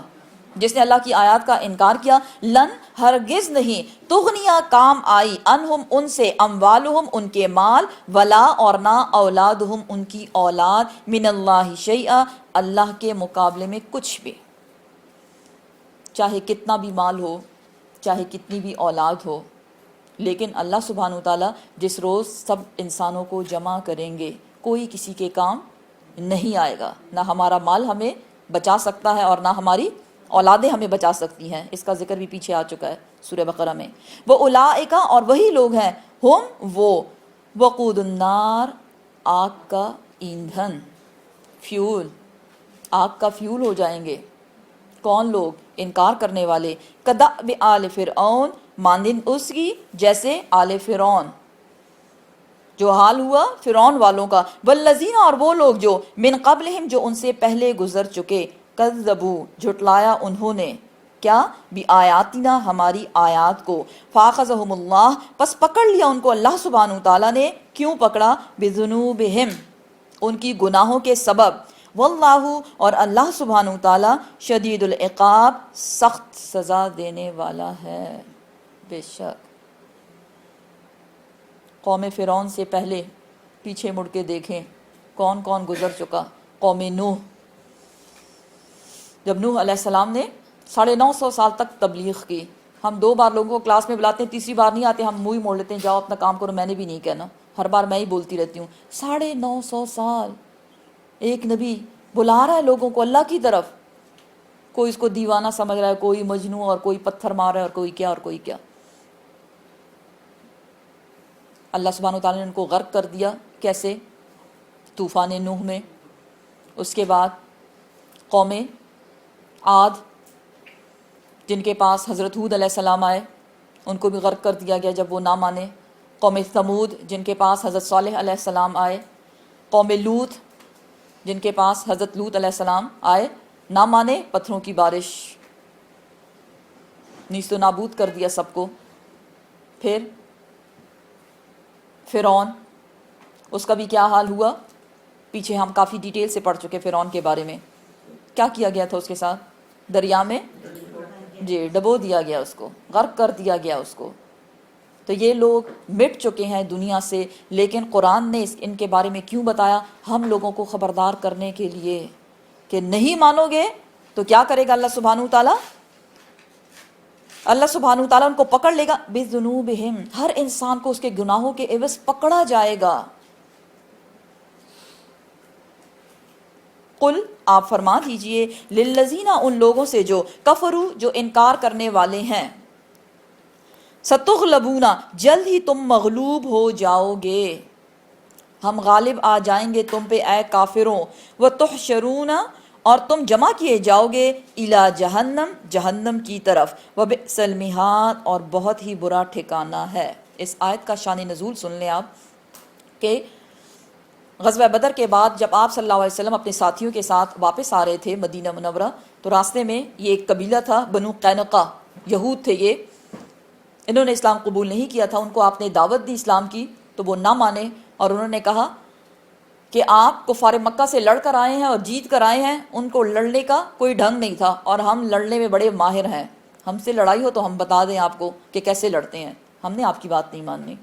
S1: جس نے اللہ کی آیات کا انکار کیا، لن ہرگز نہیں، تغنیا کام آئی، انہم ان سے، اموالہم ان کے مال، ولا اور نہ، اولادہم ان کی اولاد، من اللہ شیئا اللہ کے مقابلے میں کچھ بھی، چاہے کتنا بھی مال ہو، چاہے کتنی بھی اولاد ہو، لیکن اللہ سبحانہ وتعالیٰ جس روز سب انسانوں کو جمع کریں گے، کوئی کسی کے کام نہیں آئے گا، نہ ہمارا مال ہمیں بچا سکتا ہے اور نہ ہماری اولادیں ہمیں بچا سکتی ہیں، اس کا ذکر بھی پیچھے آ چکا ہے سورہ بقرہ میں۔ وہ اولئک اور وہی لوگ ہیں، ہم وہ، وقود النار آگ کا ایندھن، فیول، آگ کا فیول ہو جائیں گے، کون لوگ، انکار کرنے والے، کدأب آل فرعون مانند اس کی جیسے آل فرعون، جو حال ہوا فرعون والوں کا، والذین اور وہ لوگ جو من قبلہم جو ان سے پہلے گزر چکے، کذبوا جھٹلایا انہوں نے، کیا، بآیاتنا ہماری آیات کو، فاخذہم اللہ پس پکڑ لیا ان کو اللہ سبحانہ وتعالیٰ نے، کیوں پکڑا، بذنوبہم ان کی گناہوں کے سبب، واللہ اور اللہ سبحانہ وتعالیٰ شدید العقاب سخت سزا دینے والا ہے۔ بے شک قوم فرعون سے پہلے پیچھے مڑ کے دیکھیں کون کون گزر چکا، قوم نوح، جب نوح علیہ السلام نے 950 سال تک تبلیغ کی، ہم 2 بار لوگوں کو کلاس میں بلاتے ہیں، تیسری بار نہیں آتے، ہم منہ ہی موڑ لیتے ہیں، جاؤ اپنا کام کرو، میں نے بھی نہیں کہنا، ہر بار میں ہی بولتی رہتی ہوں۔ 950 سال ایک نبی بلا رہا ہے لوگوں کو اللہ کی طرف، کوئی اس کو دیوانہ سمجھ رہا ہے، کوئی مجنون، اور کوئی پتھر مار رہا ہے، اور کوئی کیا اور کوئی کیا۔ اللہ سبحانہ وتعالیٰ نے ان کو غرق کر دیا، کیسے، طوفان نوح میں۔ اس کے بعد قوم عاد جن کے پاس حضرت ہود علیہ السلام آئے، ان کو بھی غرق کر دیا گیا جب وہ نہ مانے۔ قوم ثمود جن کے پاس حضرت صالح علیہ السلام آئے۔ قوم لوط جن کے پاس حضرت لوط علیہ السلام آئے، نہ مانے، پتھروں کی بارش، نیست و نابود کر دیا سب کو۔ پھر فرعون، اس کا بھی کیا حال ہوا، پیچھے ہم کافی ڈیٹیل سے پڑھ چکے فرعون کے بارے میں، کیا کیا گیا تھا اس کے ساتھ، دریا میں جی ڈبو دیا گیا، اس کو غرق کر دیا گیا اس کو۔ تو یہ لوگ مٹ چکے ہیں دنیا سے، لیکن قرآن نے ان کے بارے میں کیوں بتایا، ہم لوگوں کو خبردار کرنے کے لیے کہ نہیں مانو گے تو کیا کرے گا اللہ سبحانہ وتعالیٰ، اللہ سبحانہ وتعالیٰ ان کو پکڑ لے گا، بذنوبہم ہر انسان کو اس کے گناہوں کے عوض پکڑا جائے گا۔ قل آپ فرما دیجئے، للذین ان لوگوں سے جو کفروا جو انکار کرنے والے ہیں، ستغلبون جلد ہی تم مغلوب ہو جاؤ گے، ہم غالب آ جائیں گے تم پہ اے کافروں، وتحشرون اور تم جمع کیے جاؤ گے الی جہنم جہنم کی طرف، وبئس المہاد اور بہت ہی برا ٹھکانہ ہے۔ اس آیت کا شان نزول سن لیں آپ کہ غزوہ بدر کے بعد جب آپ صلی اللہ علیہ وسلم اپنے ساتھیوں کے ساتھ واپس آ رہے تھے مدینہ منورہ، تو راستے میں یہ ایک قبیلہ تھا بنو قینقاع، یہود تھے یہ، انہوں نے اسلام قبول نہیں کیا تھا، ان کو آپ نے دعوت دی اسلام کی تو وہ نہ مانے، اور انہوں نے کہا کہ آپ کفار مکہ سے لڑ کر آئے ہیں اور جیت کر آئے ہیں، ان کو لڑنے کا کوئی ڈھنگ نہیں تھا، اور ہم لڑنے میں بڑے ماہر ہیں، ہم سے لڑائی ہو تو ہم بتا دیں آپ کو کہ کیسے لڑتے ہیں، ہم نے آپ کی بات نہیں ماننی۔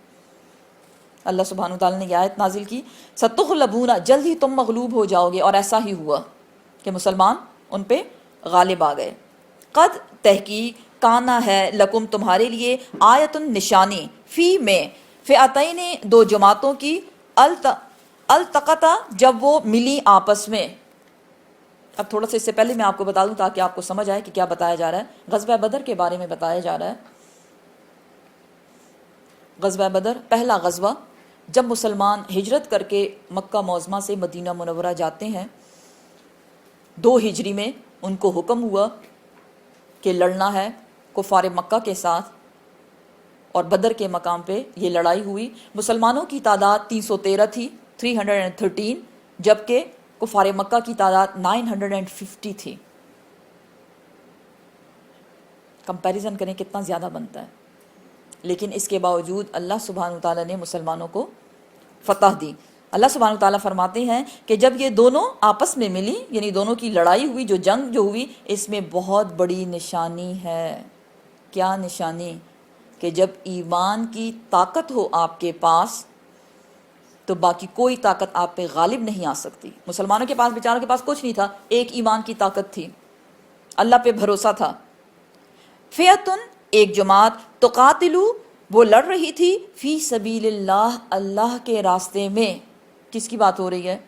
S1: اللہ سبحانہ وتعالیٰ نے یہ آیت نازل کی، ستغلبون، جلد ہی تم مغلوب ہو جاؤ گے، اور ایسا ہی ہوا کہ مسلمان ان پہ غالب آ گئے۔ قد، تحقیق، کانا ہے، لکم، تمہارے لیے، آیت، نشانی، فی، میں، فئتین، دو جماعتوں کی، التقطا، جب وہ ملی آپس میں۔ اب تھوڑا سا اس سے پہلے میں آپ کو بتا دوں تاکہ آپ کو سمجھ آئے کہ کیا بتایا جا رہا ہے۔ غزوہ بدر کے بارے میں بتایا جا رہا ہے۔ غزوہ بدر پہلا غزوہ، جب مسلمان ہجرت کر کے مکہ معظمہ سے مدینہ منورہ جاتے ہیں، 2 ہجری میں ان کو حکم ہوا کہ لڑنا ہے کفار مکہ کے ساتھ، اور بدر کے مقام پہ یہ لڑائی ہوئی۔ مسلمانوں کی تعداد 313 تھی، 313، جبکہ کفار مکہ کی تعداد 950 تھی۔ کمپیریزن کریں کتنا زیادہ بنتا ہے، لیکن اس کے باوجود اللہ سبحانہ وتعالیٰ نے مسلمانوں کو فتح دی۔ اللہ سبحانہ وتعالیٰ فرماتے ہیں کہ جب یہ دونوں آپس میں ملی، یعنی دونوں کی لڑائی ہوئی، جو جنگ جو ہوئی، اس میں بہت بڑی نشانی ہے۔ کیا نشانی؟ کہ جب ایمان کی طاقت ہو آپ کے پاس تو باقی کوئی طاقت آپ پہ غالب نہیں آ سکتی۔ مسلمانوں کے پاس، بیچاروں کے پاس کچھ نہیں تھا، ایک ایمان کی طاقت تھی، اللہ پہ بھروسہ تھا۔ فئتن، ایک جماعت، تقاتلو، وہ لڑ رہی تھی، فی سبیل اللہ، اللہ کے راستے میں۔ کس کی بات ہو رہی ہے؟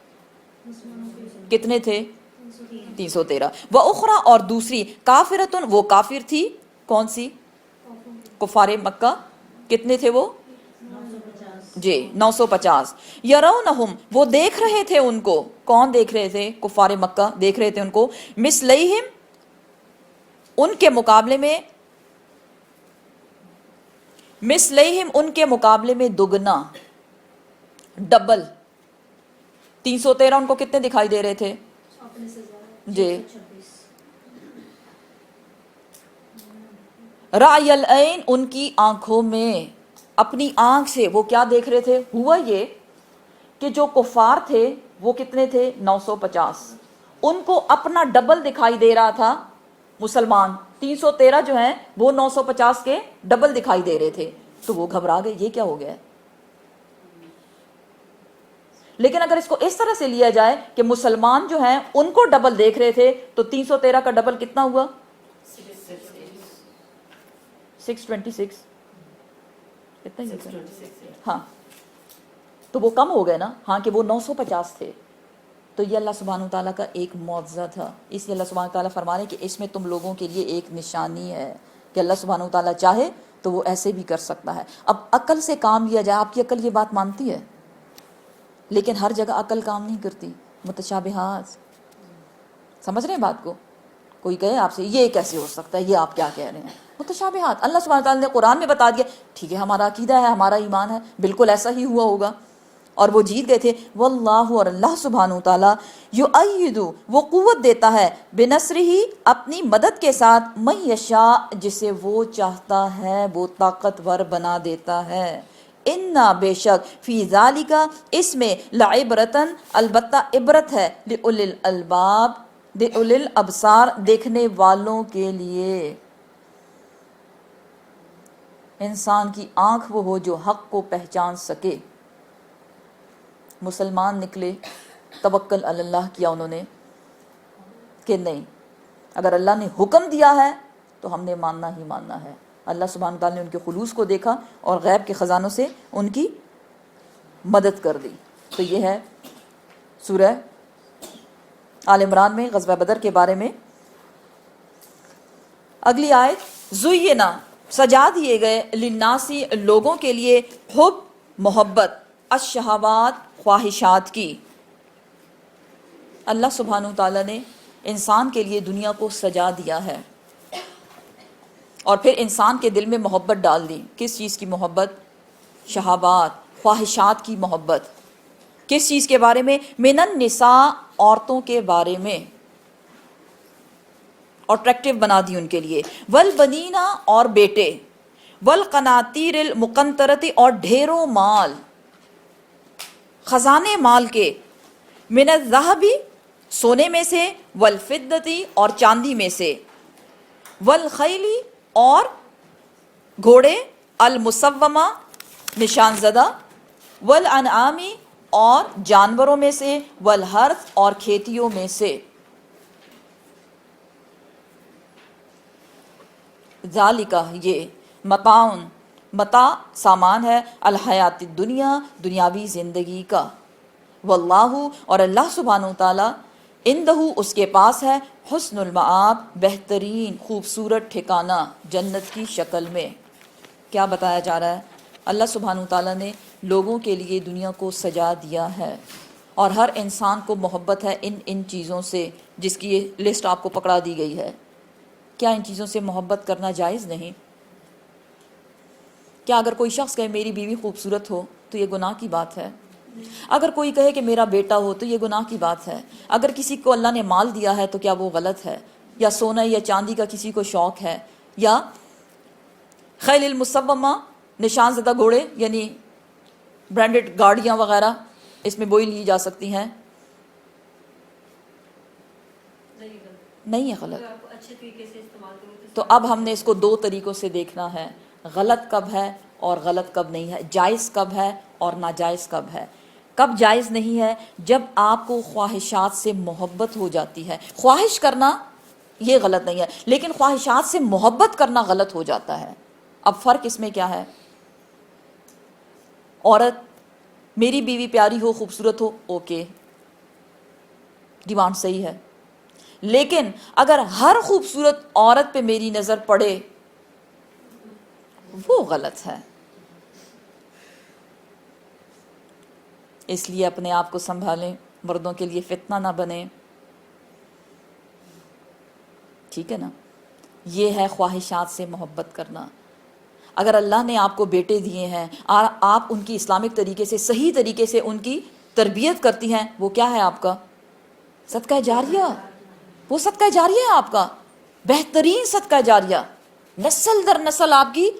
S1: کتنے تھے؟ 313۔ وَأُخْرَى، اور دوسری، کافرتن، وہ کافر تھی، کون سی؟ کفار مکہ۔ کتنے تھے وہ؟ جی 950۔ یرونہم، وہ دیکھ رہے تھے ان کو۔ کون دیکھ رہے تھے؟ کفار مکہ دیکھ رہے تھے ان کو۔ مثلیہم، ان کے مقابلے میں، مثلیہم، ان کے مقابلے میں دگنا، ڈبل۔ 313 ان کو کتنے دکھائی دے رہے تھے؟ جی، رأی العین، ان کی آنکھوں میں، اپنی آنکھ سے وہ کیا دیکھ رہے تھے؟ ہوا یہ کہ جو کفار تھے وہ کتنے تھے؟ 950، ان کو اپنا ڈبل دکھائی دے رہا تھا۔ مسلمان 313 جو ہیں وہ 950 کے ڈبل دکھائی دے رہے تھے، تو وہ گھبرا گئے، یہ کیا ہو گیا ہے؟ لیکن اگر اس کو اس طرح سے لیا جائے کہ مسلمان جو ہیں ان کو ڈبل دیکھ رہے تھے، تو 313 کا ڈبل کتنا ہوا؟ 626، اتنا ہی ہوتا ہے۔ ہاں، تو وہ کم ہو گئے نا، ہاں، کہ وہ 950 تھے۔ تو یہ اللہ سبحانہ وتعالیٰ کا ایک معجزہ تھا، اس لیے اللہ سبحانہ وتعالیٰ فرما رہے ہیں کہ اس میں تم لوگوں کے لیے ایک نشانی ہے کہ اللہ سبحانہ وتعالیٰ چاہے تو وہ ایسے بھی کر سکتا ہے۔ اب عقل سے کام لیا جائے، آپ کی عقل یہ بات مانتی ہے، لیکن ہر جگہ عقل کام نہیں کرتی، متشابہات، سمجھ رہے ہیں بات کو؟ کوئی کہے آپ سے یہ کیسے ہو سکتا ہے، یہ آپ کیا کہہ رہے ہیں، متشابہات۔ اللہ سبحانہ وتعالیٰ نے قرآن میں بتا دیا، ٹھیک ہے، ہمارا عقیدہ ہے، ہمارا ایمان ہے، بالکل ایسا ہی ہوا ہوگا، اور وہ جیت گئے تھے۔ واللہ، اور اللہ سبحانہ وتعالیٰ، یؤید، وہ قوت دیتا ہے، بنصرہ، اپنی مدد کے ساتھ، من یشاء، جسے وہ چاہتا ہے وہ طاقتور بنا دیتا ہے۔ انا، بے شک، فی ذالک، اس میں، لعبرتن، البتہ عبرت ہے، لأولی الالباب، لأولی الابصار، دیکھنے والوں کے لیے۔ انسان کی آنکھ وہ ہو جو حق کو پہچان سکے۔ مسلمان نکلے، توکل علی اللہ کیا انہوں نے کہ نہیں، اگر اللہ نے حکم دیا ہے تو ہم نے ماننا ہی ماننا ہے۔ اللہ سبحانہ تعالیٰ نے ان کے خلوص کو دیکھا اور غیب کے خزانوں سے ان کی مدد کر دی۔ تو یہ ہے سورہ آل عمران میں غزوہ بدر کے بارے میں۔ اگلی آیت، زینا، سجا دیے گئے، للناسی، لوگوں کے لیے، حب، محبت، الشہوات، خواہشات کی۔ اللہ سبحانہ تعالیٰ نے انسان کے لیے دنیا کو سجا دیا ہے، اور پھر انسان کے دل میں محبت ڈال دی۔ کس چیز کی محبت؟ شہوات، خواہشات کی محبت۔ کس چیز کے بارے میں؟ من النساء، عورتوں کے بارے میں، اٹریکٹیو بنا دی ان کے لیے، والبنینا، اور بیٹے، والقناطیر المقنطرۃ، اور ڈھیروں مال، خزانے مال کے، من الذهبی سونے میں سے، والفدتی اور چاندی میں سے، والخیلی اور گھوڑے، المسومہ نشان زدہ، والانعامی اور جانوروں میں سے، والحرث اور کھیتیوں میں سے۔ ذالکہ یہ، متاعن متاع سامان ہے، الحیات الدنیا دنیاوی زندگی کا، واللہ اور اللہ سبحانہ وتعالی، عندہ اس کے پاس ہے، حسن المآب بہترین خوبصورت ٹھکانہ جنت کی شکل میں۔ کیا بتایا جا رہا ہے؟ اللہ سبحانہ وتعالی نے لوگوں کے لیے دنیا کو سجا دیا ہے، اور ہر انسان کو محبت ہے ان چیزوں سے، جس کی یہ لسٹ آپ کو پکڑا دی گئی ہے۔ کیا ان چیزوں سے محبت کرنا جائز نہیں؟ کیا اگر کوئی شخص کہے میری بیوی خوبصورت ہو تو یہ گناہ کی بات ہے؟ اگر کوئی کہے کہ میرا بیٹا ہو تو یہ گناہ کی بات ہے؟ اگر کسی کو اللہ نے مال دیا ہے تو کیا وہ غلط ہے؟ یا سونا یا چاندی کا کسی کو شوق ہے؟ یا خیل المسومہ نشان زدہ گھوڑے، یعنی برانڈڈ گاڑیاں وغیرہ، اس میں وہی لی جا سکتی ہیں؟ نہیں ہے غلط۔
S3: اچھے طریقے سے استعمال کرو
S1: تو اب ہم نے اس کو دو طریقوں سے دیکھنا ہے، غلط کب ہے اور غلط کب نہیں ہے، جائز کب ہے اور ناجائز کب ہے۔ کب جائز نہیں ہے؟ جب آپ کو خواہشات سے محبت ہو جاتی ہے۔ خواہش کرنا یہ غلط نہیں ہے، لیکن خواہشات سے محبت کرنا غلط ہو جاتا ہے۔ اب فرق اس میں کیا ہے؟ عورت، میری بیوی پیاری ہو، خوبصورت ہو، اوکے، ڈیمانڈ صحیح ہے، لیکن اگر ہر خوبصورت عورت پہ میری نظر پڑے وہ غلط ہے۔ اس لیے اپنے آپ کو سنبھالیں، مردوں کے لیے فتنہ نہ بنے، ٹھیک ہے نا؟ یہ ہے خواہشات سے محبت کرنا۔ اگر اللہ نے آپ کو بیٹے دیے ہیں اور آپ ان کی اسلامک طریقے سے، صحیح طریقے سے ان کی تربیت کرتی ہیں، وہ کیا ہے آپ کا؟ صدقہ جاریہ۔ وہ صدقہ جاریہ ہے آپ کا، بہترین صدقہ جاریہ، نسل در نسل آپ کی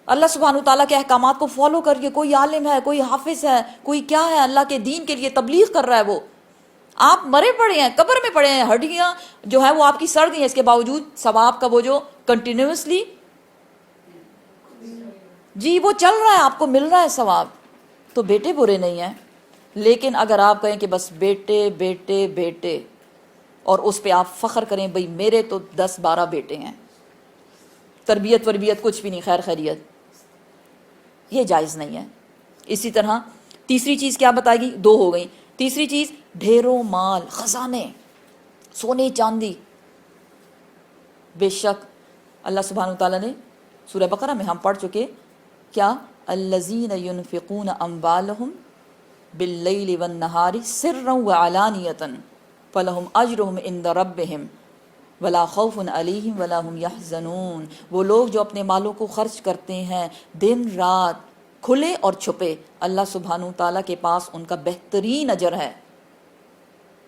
S1: اللہ سبحانہ وتعالیٰ کے احکامات کو فالو کر کے، کوئی عالم ہے، کوئی حافظ ہے، کوئی کیا ہے، اللہ کے دین کے لیے تبلیغ کر رہا ہے، وہ آپ مرے پڑے ہیں، قبر میں پڑے ہیں، ہڈیاں جو ہے وہ آپ کی سڑ گئی ہیں، اس کے باوجود ثواب کا وہ جو کنٹینیوسلی جی وہ چل رہا ہے، آپ کو مل رہا ہے ثواب۔ تو بیٹے برے نہیں ہیں، لیکن اگر آپ کہیں کہ بس بیٹے بیٹے بیٹے اور اس پہ آپ فخر کریں، بھئی میرے تو 10-12 بیٹے ہیں، تربیت وربیت کچھ بھی نہیں، خیر خیریت، یہ جائز نہیں ہے۔ اسی طرح تیسری چیز کیا بتائے گی؟ 2 ہو گئی۔ تیسری چیز ڈھیروں مال، خزانے، سونے چاندی۔ بے شک اللہ سبحانہ تعالیٰ نے سورہ بقرہ میں ہم پڑھ چکے، کیا الذین ینفقون اموالہم باللیل والنہار سرا وعلانیۃ فلہم اجرہم عند ربہم ولا خوف علیہم ولا ہم یحزنون۔ وہ لوگ جو اپنے مالوں کو خرچ کرتے ہیں دن رات، کھلے اور چھپے، اللہ سبحانہ تعالیٰ کے پاس ان کا بہترین اجر ہے۔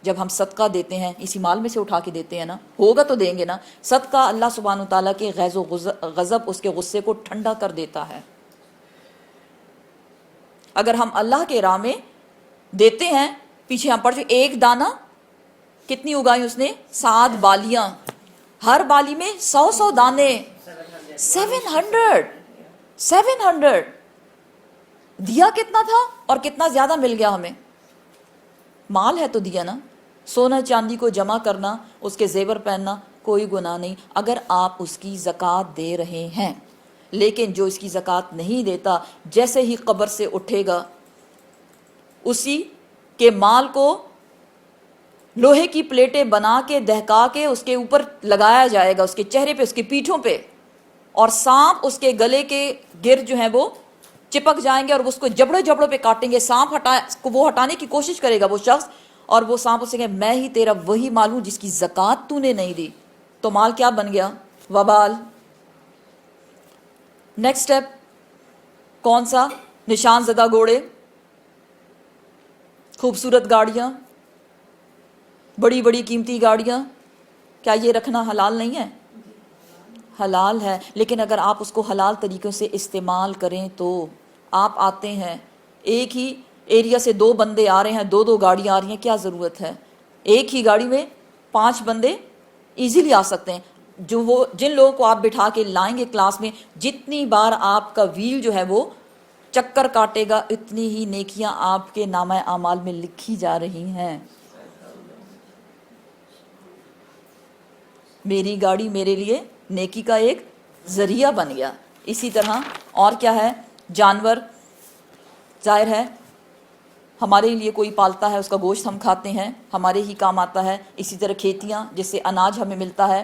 S1: جب ہم صدقہ دیتے ہیں، اسی مال میں سے اٹھا کے دیتے ہیں نا، ہوگا تو دیں گے نا۔ صدقہ اللہ سبحانہ تعالیٰ کے غیظ و غضب، اس کے غصے کو ٹھنڈا کر دیتا ہے۔ اگر ہم اللہ کے راہ میں دیتے ہیں، پیچھے ہم پڑھ چکے، ایک دانہ کتنی اگائی اس نے؟ 7 بالیاں، ہر بالی میں 100 دانے، 700 دیا کتنا تھا اور کتنا زیادہ مل گیا ہمیں؟ مال ہے تو دیا نا۔ سونا چاندی کو جمع کرنا، اس کے زیور پہننا کوئی گناہ نہیں اگر آپ اس کی زکوٰۃ دے رہے ہیں، لیکن جو اس کی زکوٰۃ نہیں دیتا، جیسے ہی قبر سے اٹھے گا اسی کے مال کو لوہے کی پلیٹیں بنا کے دہکا کے اس کے اوپر لگایا جائے گا، اس کے چہرے پہ، اس کے پیٹھوں پہ، اور سانپ اس کے گلے کے گرد جو ہیں وہ چپک جائیں گے اور اس کو جبڑوں پہ کاٹیں گے۔ سانپ وہ ہٹانے کی کوشش کرے گا وہ شخص، اور وہ سانپ اسے کہ میں ہی تیرا وہی مال ہوں جس کی زکوٰۃ تو نے نہیں دی۔ تو مال کیا بن گیا؟ وبال۔ نیکسٹ سٹیپ کون سا؟ نشان زدہ گھوڑے، خوبصورت گاڑیاں، بڑی بڑی قیمتی گاڑیاں، کیا یہ رکھنا حلال نہیں ہے؟ حلال ہے، لیکن اگر آپ اس کو حلال طریقوں سے استعمال کریں تو آپ آتے ہیں ایک ہی ایریا سے 2 بندے آ رہے ہیں, 2 گاڑیاں آ رہی ہیں, کیا ضرورت ہے؟ ایک ہی گاڑی میں 5 بندے ایزیلی آ سکتے ہیں. جن لوگوں کو آپ بٹھا کے لائیں گے کلاس میں, جتنی بار آپ کا ویل جو ہے وہ چکر کاٹے گا, اتنی ہی نیکیاں آپ کے نامہ اعمال میں لکھی جا رہی ہیں. میری گاڑی میرے لیے نیکی کا ایک ذریعہ بن گیا. اسی طرح اور کیا ہے, جانور ظاہر ہے ہمارے لیے کوئی پالتا ہے, اس کا گوشت ہم کھاتے ہیں, ہمارے ہی کام آتا ہے. اسی طرح کھیتیاں جس سے اناج ہمیں ملتا ہے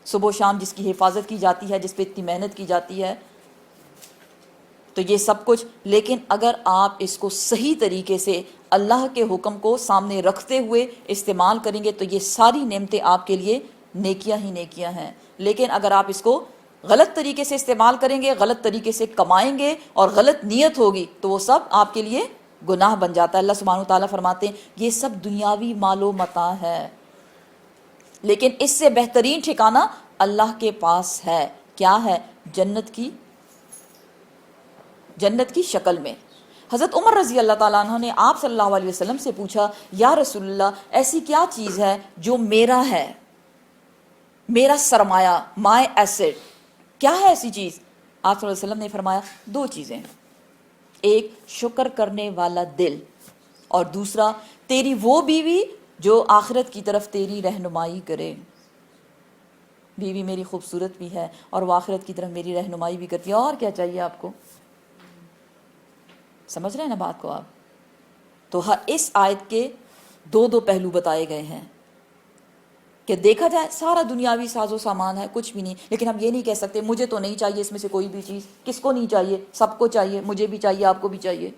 S1: صبح و شام, جس کی حفاظت کی جاتی ہے, جس پہ اتنی محنت کی جاتی ہے, تو یہ سب کچھ. لیکن اگر آپ اس کو صحیح طریقے سے اللہ کے حکم کو سامنے رکھتے ہوئے استعمال کریں گے تو یہ ساری نعمتیں آپ کے لیے نیکیاں ہی نیکیاں ہیں. لیکن اگر آپ اس کو غلط طریقے سے استعمال کریں گے, غلط طریقے سے کمائیں گے اور غلط نیت ہوگی, تو وہ سب آپ کے لیے گناہ بن جاتا ہے. اللہ سبحانہ وتعالیٰ فرماتے ہیں یہ سب دنیاوی مال و متاع ہے, لیکن اس سے بہترین ٹھکانہ اللہ کے پاس ہے. کیا ہے؟ جنت کی شکل میں. حضرت عمر رضی اللہ تعالیٰ عنہ نے آپ صلی اللہ علیہ وسلم سے پوچھا, یا رسول اللہ ایسی کیا چیز ہے جو میرا ہے, میرا سرمایہ, مائی ایسٹ, کیا ہے ایسی چیز؟ آپ صلی اللہ علیہ وسلم نے فرمایا 2 چیزیں, ایک شکر کرنے والا دل, اور دوسرا تیری وہ بیوی جو آخرت کی طرف تیری رہنمائی کرے. بیوی میری خوبصورت بھی ہے اور وہ آخرت کی طرف میری رہنمائی بھی کرتی ہے, اور کیا چاہیے آپ کو؟ سمجھ رہے ہیں نا بات کو آپ؟ تو اس آیت کے 2 پہلو بتائے گئے ہیں کہ دیکھا جائے سارا دنیاوی ساز و سامان ہے, کچھ بھی نہیں, لیکن ہم یہ نہیں کہہ سکتے مجھے تو نہیں چاہیے اس میں سے کوئی بھی چیز. کس کو نہیں چاہیے؟ سب کو چاہیے, مجھے بھی چاہیے, آپ کو بھی چاہیے,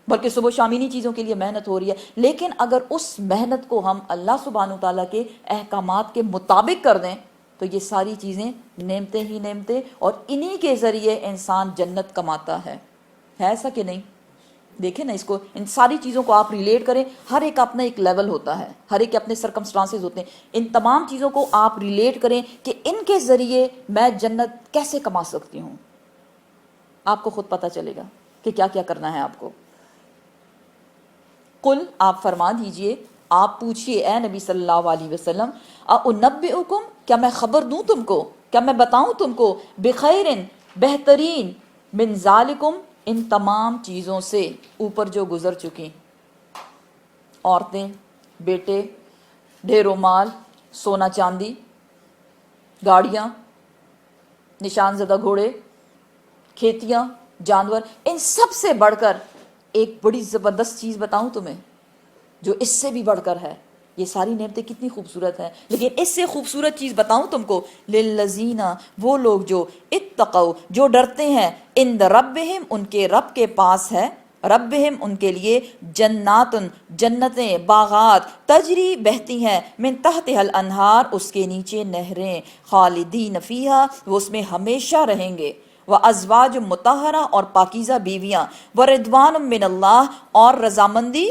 S1: بلکہ صبح شام انہی چیزوں کے لیے محنت ہو رہی ہے. لیکن اگر اس محنت کو ہم اللہ سبحانہ تعالیٰ کے احکامات کے مطابق کر دیں تو یہ ساری چیزیں نعمتیں ہی نعمتیں, اور انہی کے ذریعے انسان جنت کماتا ہے ایسا کہ نہیں؟ دیکھیں نا اس کو, ان ساری چیزوں کو آپ ریلیٹ کریں, ہر ایک اپنا ایک لیول ہوتا ہے, ہر ایک کے اپنے سرکمسٹانسز ہوتے ہیں. ان تمام چیزوں کو آپ ریلیٹ کریں کہ ان کے ذریعے میں جنت کیسے کما سکتی ہوں, آپ کو خود پتہ چلے گا کہ کیا کیا کرنا ہے آپ کو. قل, آپ فرما دیجئے, آپ پوچھئے اے نبی صلی اللہ علیہ وسلم, اُنَبِّئُکم, کیا میں خبر دوں تم کو, کیا میں بتاؤں تم کو, بخیرن, بہترین, من ذالکم, ان تمام چیزوں سے اوپر جو گزر چکی, عورتیں, بیٹے, ڈھیروں مال, سونا چاندی, گاڑیاں, نشان زدہ گھوڑے, کھیتیاں, جانور, ان سب سے بڑھ کر ایک بڑی زبردست چیز بتاؤں تمہیں جو اس سے بھی بڑھ کر ہے. یہ ساری نعمتیں کتنی خوبصورت ہیں, لیکن اس سے خوبصورت چیز بتاؤں تم کو, للذین, وہ لوگ جو اتقوا, جو ڈرتے ہیں, عند ربہم, ان کے رب کے پاس ہے, ربہم, ان کے لیے, جناتن, جنتیں, باغات, تجری, بہتی ہیں, من تحتہا الانہار, اس کے نیچے نہریں, خالدین فیہا, وہ اس میں ہمیشہ رہیں گے, وَأَزْوَاجٌ مُطَہَّرَةٌ, اور پاکیزہ بیویاں, وَرِضْوَانٌ مِّنَ اللَّهِ, اور رضامندی,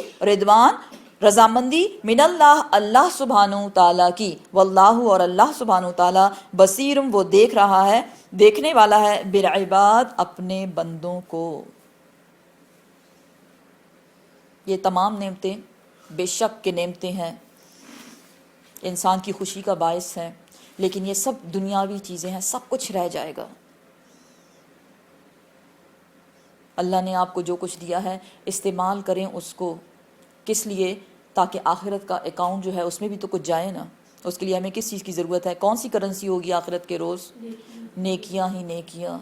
S1: رضامندی من اللہ, اللہ سبحانہ تعالیٰ کی, واللہ, اور اللہ سبحانہ تعالیٰ, بصیرٌ, وہ دیکھ رہا ہے, دیکھنے والا ہے, بالعباد, اپنے بندوں کو. یہ تمام نعمتیں بے شک کے نعمتیں ہیں, انسان کی خوشی کا باعث ہیں, لیکن یہ سب دنیاوی چیزیں ہیں, سب کچھ رہ جائے گا. اللہ نے آپ کو جو کچھ دیا ہے استعمال کریں اس کو, کس لیے؟ تاکہ آخرت کا اکاؤنٹ جو ہے اس میں بھی تو کچھ جائے نا. اس کے لیے ہمیں کس چیز کی ضرورت ہے؟ کون سی کرنسی ہوگی آخرت کے روز؟ نیکیاں ہی نیکیاں.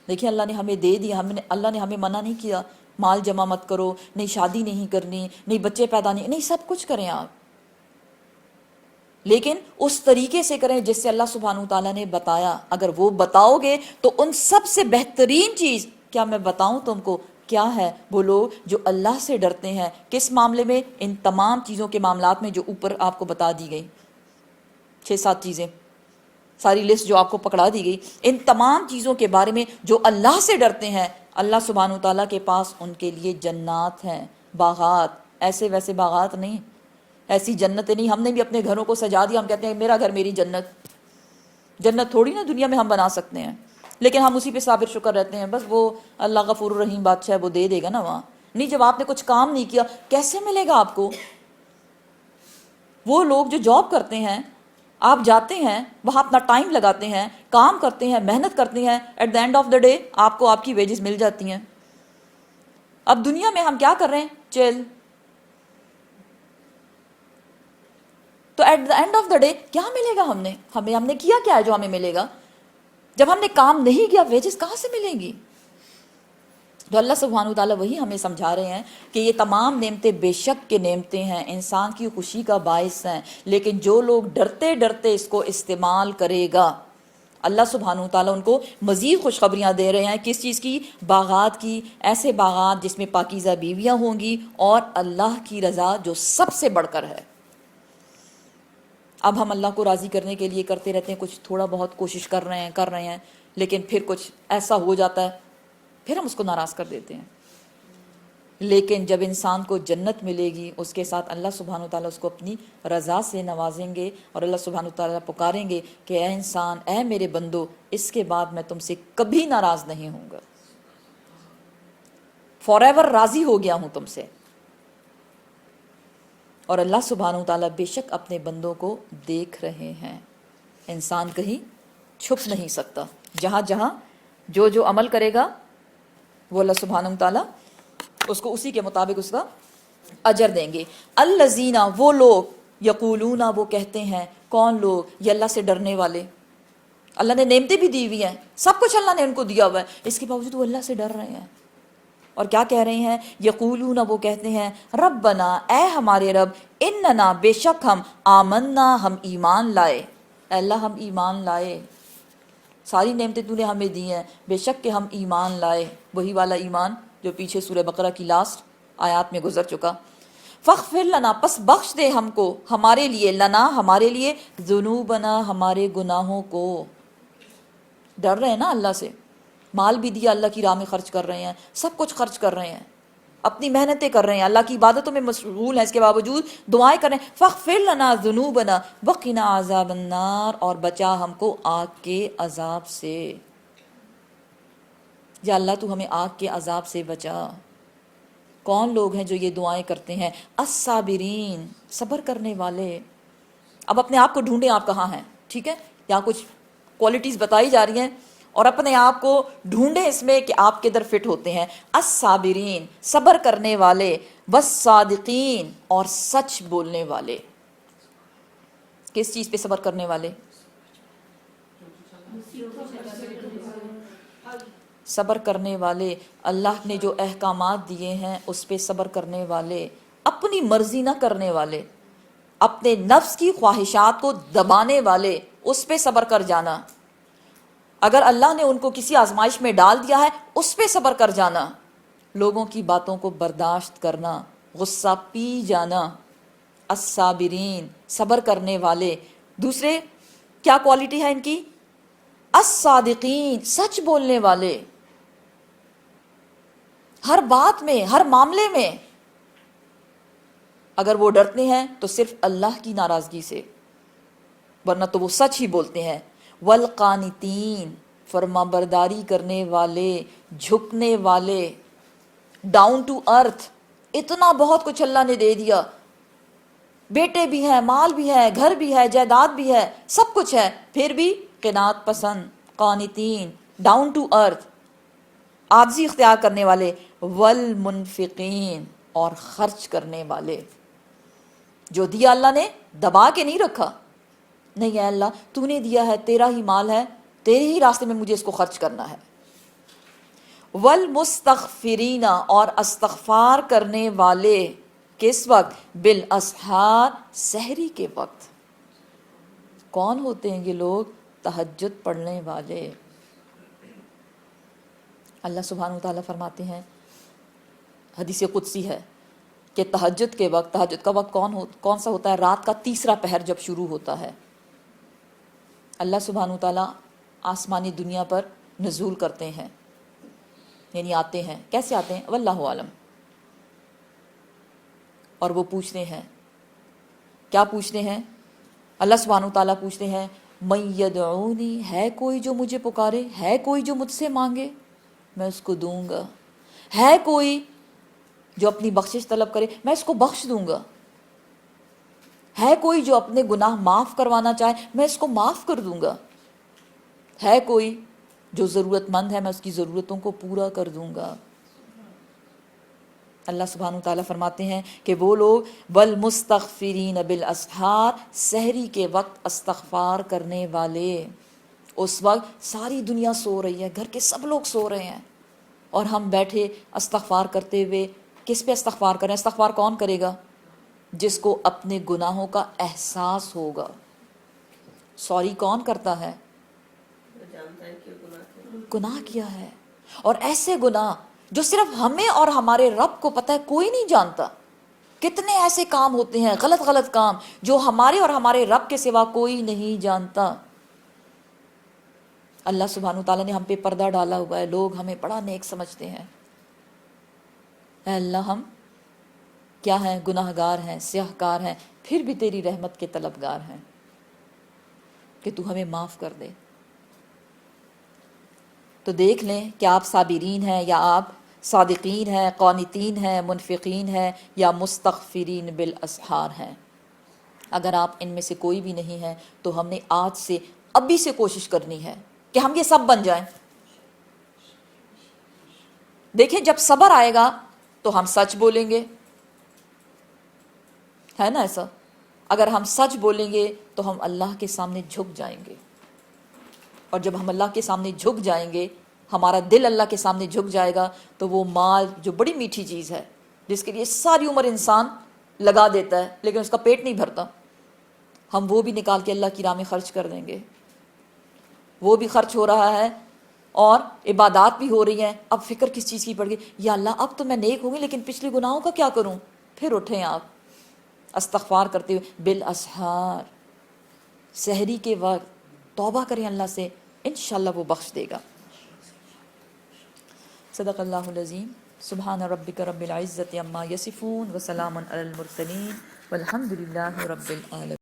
S1: دیکھیں اللہ نے ہمیں دے دیا, اللہ نے ہمیں منع نہیں کیا مال جمع مت کرو, نہیں شادی نہیں کرنی, نہیں بچے پیدا نہیں سب کچھ کریں آپ, لیکن اس طریقے سے کریں جس سے اللہ سبحانہ تعالیٰ نے بتایا. اگر وہ بتاؤ گے تو ان سب سے بہترین چیز, کیا میں بتاؤں تم کو, کیا ہے؟ وہ لوگ جو اللہ سے ڈرتے ہیں. کس معاملے میں؟ ان تمام چیزوں کے معاملات میں جو اوپر آپ کو بتا دی گئی, 6-7 چیزیں, ساری لسٹ جو آپ کو پکڑا دی گئی, ان تمام چیزوں کے بارے میں جو اللہ سے ڈرتے ہیں, اللہ سبحانہ تعالیٰ کے پاس ان کے لیے جنات ہیں, باغات, ایسے ویسے باغات نہیں, ایسی جنتیں نہیں. ہم نے بھی اپنے گھروں کو سجا دیا, ہم کہتے ہیں میرا گھر میری جنت. جنت تھوڑی نا دنیا میں ہم بنا سکتے ہیں, لیکن ہم اسی پہ صابر شکر رہتے ہیں, بس وہ اللہ غفور الرحیم بادشاہ وہ دے دے گا نا وہاں. نہیں جب آپ نے کچھ کام نہیں کیا کیسے ملے گا آپ کو؟ وہ لوگ جو جاب کرتے ہیں، آپ جاتے ہیں وہاں اپنا ٹائم لگاتے ہیں، کام کرتے ہیں، محنت کرتے ہیں، at the end of the day آپ کو آپ کی ویجز مل جاتی ہیں۔ اب دنیا میں ہم کیا کر رہے ہیں؟ چل، تو at the end of the day کیا ملے گا ہم نے کیا کیا ہے جو ہمیں ملے گا؟ جب ہم نے کام نہیں کیا ویجز کہاں سے ملیں گی؟ تو اللہ سبحانہ و تعالیٰ وہی ہمیں سمجھا رہے ہیں کہ یہ تمام نعمتیں بے شک کے نعمتیں ہیں، انسان کی خوشی کا باعث ہیں، لیکن جو لوگ ڈرتے ڈرتے اس کو استعمال کرے گا، اللہ سبحانہ و تعالیٰ ان کو مزید خوشخبریاں دے رہے ہیں۔ کس چیز کی؟ باغات کی، ایسے باغات جس میں پاکیزہ بیویاں ہوں گی اور اللہ کی رضا جو سب سے بڑھ کر ہے۔ اب ہم اللہ کو راضی کرنے کے لیے کرتے رہتے ہیں، کچھ تھوڑا بہت کوشش کر رہے ہیں لیکن پھر کچھ ایسا ہو جاتا ہے، پھر ہم اس کو ناراض کر دیتے ہیں۔ لیکن جب انسان کو جنت ملے گی، اس کے ساتھ اللہ سبحانہ وتعالیٰ اس کو اپنی رضا سے نوازیں گے، اور اللہ سبحانہ وتعالیٰ پکاریں گے کہ اے انسان، اے میرے بندو، اس کے بعد میں تم سے کبھی ناراض نہیں ہوں گا، فار ایور راضی ہو گیا ہوں تم سے۔ اور اللہ سبحانہ وتعالیٰ بے شک اپنے بندوں کو دیکھ رہے ہیں، انسان کہیں چھپ نہیں سکتا، جہاں جہاں جو جو عمل کرے گا وہ اللہ سبحانہ وتعالیٰ اس کو اسی کے مطابق اس کا اجر دیں گے۔ الذین، وہ لوگ، یقولون، وہ کہتے ہیں، کون لوگ؟ یہ اللہ سے ڈرنے والے۔ اللہ نے نعمتیں بھی دی ہوئی ہیں، سب کچھ اللہ نے ان کو دیا ہوا ہے، اس کے باوجود وہ اللہ سے ڈر رہے ہیں، اور کیا کہہ رہے ہیں؟ یقولون، وہ کہتے ہیں، ربنا، اے ہمارے رب، اننا، بے شک ہم، آمنا، ہم ایمان لائے، اے اللہ ہم ایمان لائے، ساری نعمتیں تو نے ہمیں دی ہیں، بے شک کہ ہم ایمان لائے، وہی والا ایمان جو پیچھے سورہ بقرہ کی لاسٹ آیات میں گزر چکا۔ فاغفر لنا، پس بخش دے ہم کو، ہمارے لیے، لنا، ہمارے لیے، ذنوبنا، ہمارے گناہوں کو۔ ڈر رہے ہیں نا اللہ سے، مال بھی دیا اللہ کی راہ میں خرچ کر رہے ہیں، سب کچھ خرچ کر رہے ہیں، اپنی محنتیں کر رہے ہیں، اللہ کی عبادتوں میں مشغول ہیں، اس کے باوجود دعائیں کر رہے ہیں، فاغفر لنا ذنوبنا وقنا عذاب النار، اور بچا ہم کو آگ کے عذاب سے۔ یا اللہ تو ہمیں آگ کے عذاب سے بچا۔ کون لوگ ہیں جو یہ دعائیں کرتے ہیں؟ الصابرین، صبر کرنے والے۔ اب اپنے آپ کو ڈھونڈیں آپ کہاں ہیں، ٹھیک ہے؟ یہاں کچھ کوالٹیز بتائی جا رہی ہیں، اور اپنے آپ کو ڈھونڈیں اس میں کہ آپ کدھر فٹ ہوتے ہیں۔ الصابرین، صبر کرنے والے، والصادقین، اور سچ بولنے والے۔ کس چیز پہ صبر کرنے والے؟ صبر کرنے والے، اللہ نے جو احکامات دیے ہیں اس پہ صبر کرنے والے، اپنی مرضی نہ کرنے والے، اپنے نفس کی خواہشات کو دبانے والے، اس پہ صبر کر جانا۔ اگر اللہ نے ان کو کسی آزمائش میں ڈال دیا ہے اس پہ صبر کر جانا، لوگوں کی باتوں کو برداشت کرنا، غصہ پی جانا۔ الصابرین، صبر کرنے والے۔ دوسرے کیا کوالٹی ہے ان کی؟ الصادقین، سچ بولنے والے، ہر بات میں، ہر معاملے میں اگر وہ ڈرتے ہیں تو صرف اللہ کی ناراضگی سے، ورنہ تو وہ سچ ہی بولتے ہیں۔ والقانتین، فرما برداری کرنے والے، جھکنے والے، ڈاؤن ٹو ارتھ۔ اتنا بہت کچھ اللہ نے دے دیا، بیٹے بھی ہیں، مال بھی ہے، گھر بھی ہے، جائیداد بھی ہے، سب کچھ ہے، پھر بھی قناعت پسند، قانتین، ڈاؤن ٹو ارتھ، عاجزی اختیار کرنے والے۔ والمنفقین، اور خرچ کرنے والے، جو دیا اللہ نے دبا کے نہیں رکھا، نہیں اے اللہ تو نے دیا ہے، تیرا ہی مال ہے، تیرے ہی راستے میں مجھے اس کو خرچ کرنا ہے۔ والمستغفرین، اور استغفار کرنے والے، کس وقت؟ بالاسحار، سحری کے وقت۔ کون ہوتے ہیں یہ لوگ؟ تہجد پڑھنے والے۔ اللہ سبحانہ وتعالیٰ فرماتے ہیں، حدیث قدسی ہے کہ تہجد کے وقت، تہجد کا وقت کون سا ہوتا ہے؟ رات کا تیسرا پہر جب شروع ہوتا ہے، اللہ سبحانہ وتعالیٰ آسمانی دنیا پر نزول کرتے ہیں، یعنی آتے ہیں۔ کیسے آتے ہیں؟ واللہ عالم۔ اور وہ پوچھتے ہیں، کیا پوچھتے ہیں؟ اللہ سبحانہ وتعالیٰ پوچھتے ہیں، من یدعونی، ہے کوئی جو مجھے پکارے، ہے کوئی جو مجھ سے مانگے، میں اس کو دوں گا، ہے کوئی جو اپنی بخشش طلب کرے میں اس کو بخش دوں گا. ہے کوئی جو اپنے گناہ معاف کروانا چاہے میں اس کو معاف کر دوں گا. ہے کوئی جو ضرورت مند ہے میں اس کی ضرورتوں کو پورا کر دوں گا. اللہ سبحانہ وتعالیٰ فرماتے ہیں کہ وہ لوگ والمستغفرین بالاسحار، سحری کے وقت استغفار کرنے والے. اس وقت ساری دنیا سو رہی ہے، گھر کے سب لوگ سو رہے ہیں اور ہم بیٹھے استغفار کرتے ہوئے. کس پہ استغفار کریں؟ استغفار کون کرے گا؟ جس کو اپنے گناہوں کا احساس ہوگا. سوری کون کرتا ہے؟
S2: جانتا ہے کہ
S1: گناہ کیا ہے. اور ایسے گناہ جو صرف ہمیں اور ہمارے رب کو پتہ ہے، کوئی نہیں جانتا. کتنے ایسے کام ہوتے ہیں، غلط غلط کام، جو ہمارے اور ہمارے رب کے سوا کوئی نہیں جانتا. اللہ سبحانہ وتعالیٰ نے ہم پہ پردہ ڈالا ہوا ہے. لوگ ہمیں بڑا نیک سمجھتے ہیں. اے اللہ ہم کیا ہیں؟ گناہ گار ہیں، سیاہ کار ہیں، پھر بھی تیری رحمت کے طلبگار ہیں کہ تو ہمیں معاف کر دے. تو دیکھ لیں کہ آپ صابرین ہیں یا آپ صادقین ہیں، قانتین ہیں، منفقین ہیں یا مستغفرین بالاسحار ہیں. اگر آپ ان میں سے کوئی بھی نہیں ہے تو ہم نے آج سے ابھی سے کوشش کرنی ہے کہ ہم یہ سب بن جائیں. دیکھیں جب صبر آئے گا تو ہم سچ بولیں گے، ہے نا ایسا؟ اگر ہم سچ بولیں گے تو ہم اللہ کے سامنے جھک جائیں گے. اور جب ہم اللہ کے سامنے جھک جائیں گے، ہمارا دل اللہ کے سامنے جھک جائے گا، تو وہ مال جو بڑی میٹھی چیز ہے، جس کے لیے ساری عمر انسان لگا دیتا ہے لیکن اس کا پیٹ نہیں بھرتا، ہم وہ بھی نکال کے اللہ کی راہ میں خرچ کر دیں گے. وہ بھی خرچ ہو رہا ہے اور عبادات بھی ہو رہی ہیں. اب فکر کس چیز کی پڑ گئی؟ یا اللہ اب تو میں نیک ہوں گی لیکن پچھلے گناہوں کا کیا کروں؟ پھر اٹھیں آپ استغفار کرتے ہوئے بالاسحار، سحری کے وقت توبہ کریں اللہ سے، انشاءاللہ وہ بخش دے گا. صدق اللہ العظیم. سبحان ربک رب العزت عما یصفون وسلام علی المرسلین والحمد للہ رب العالمین.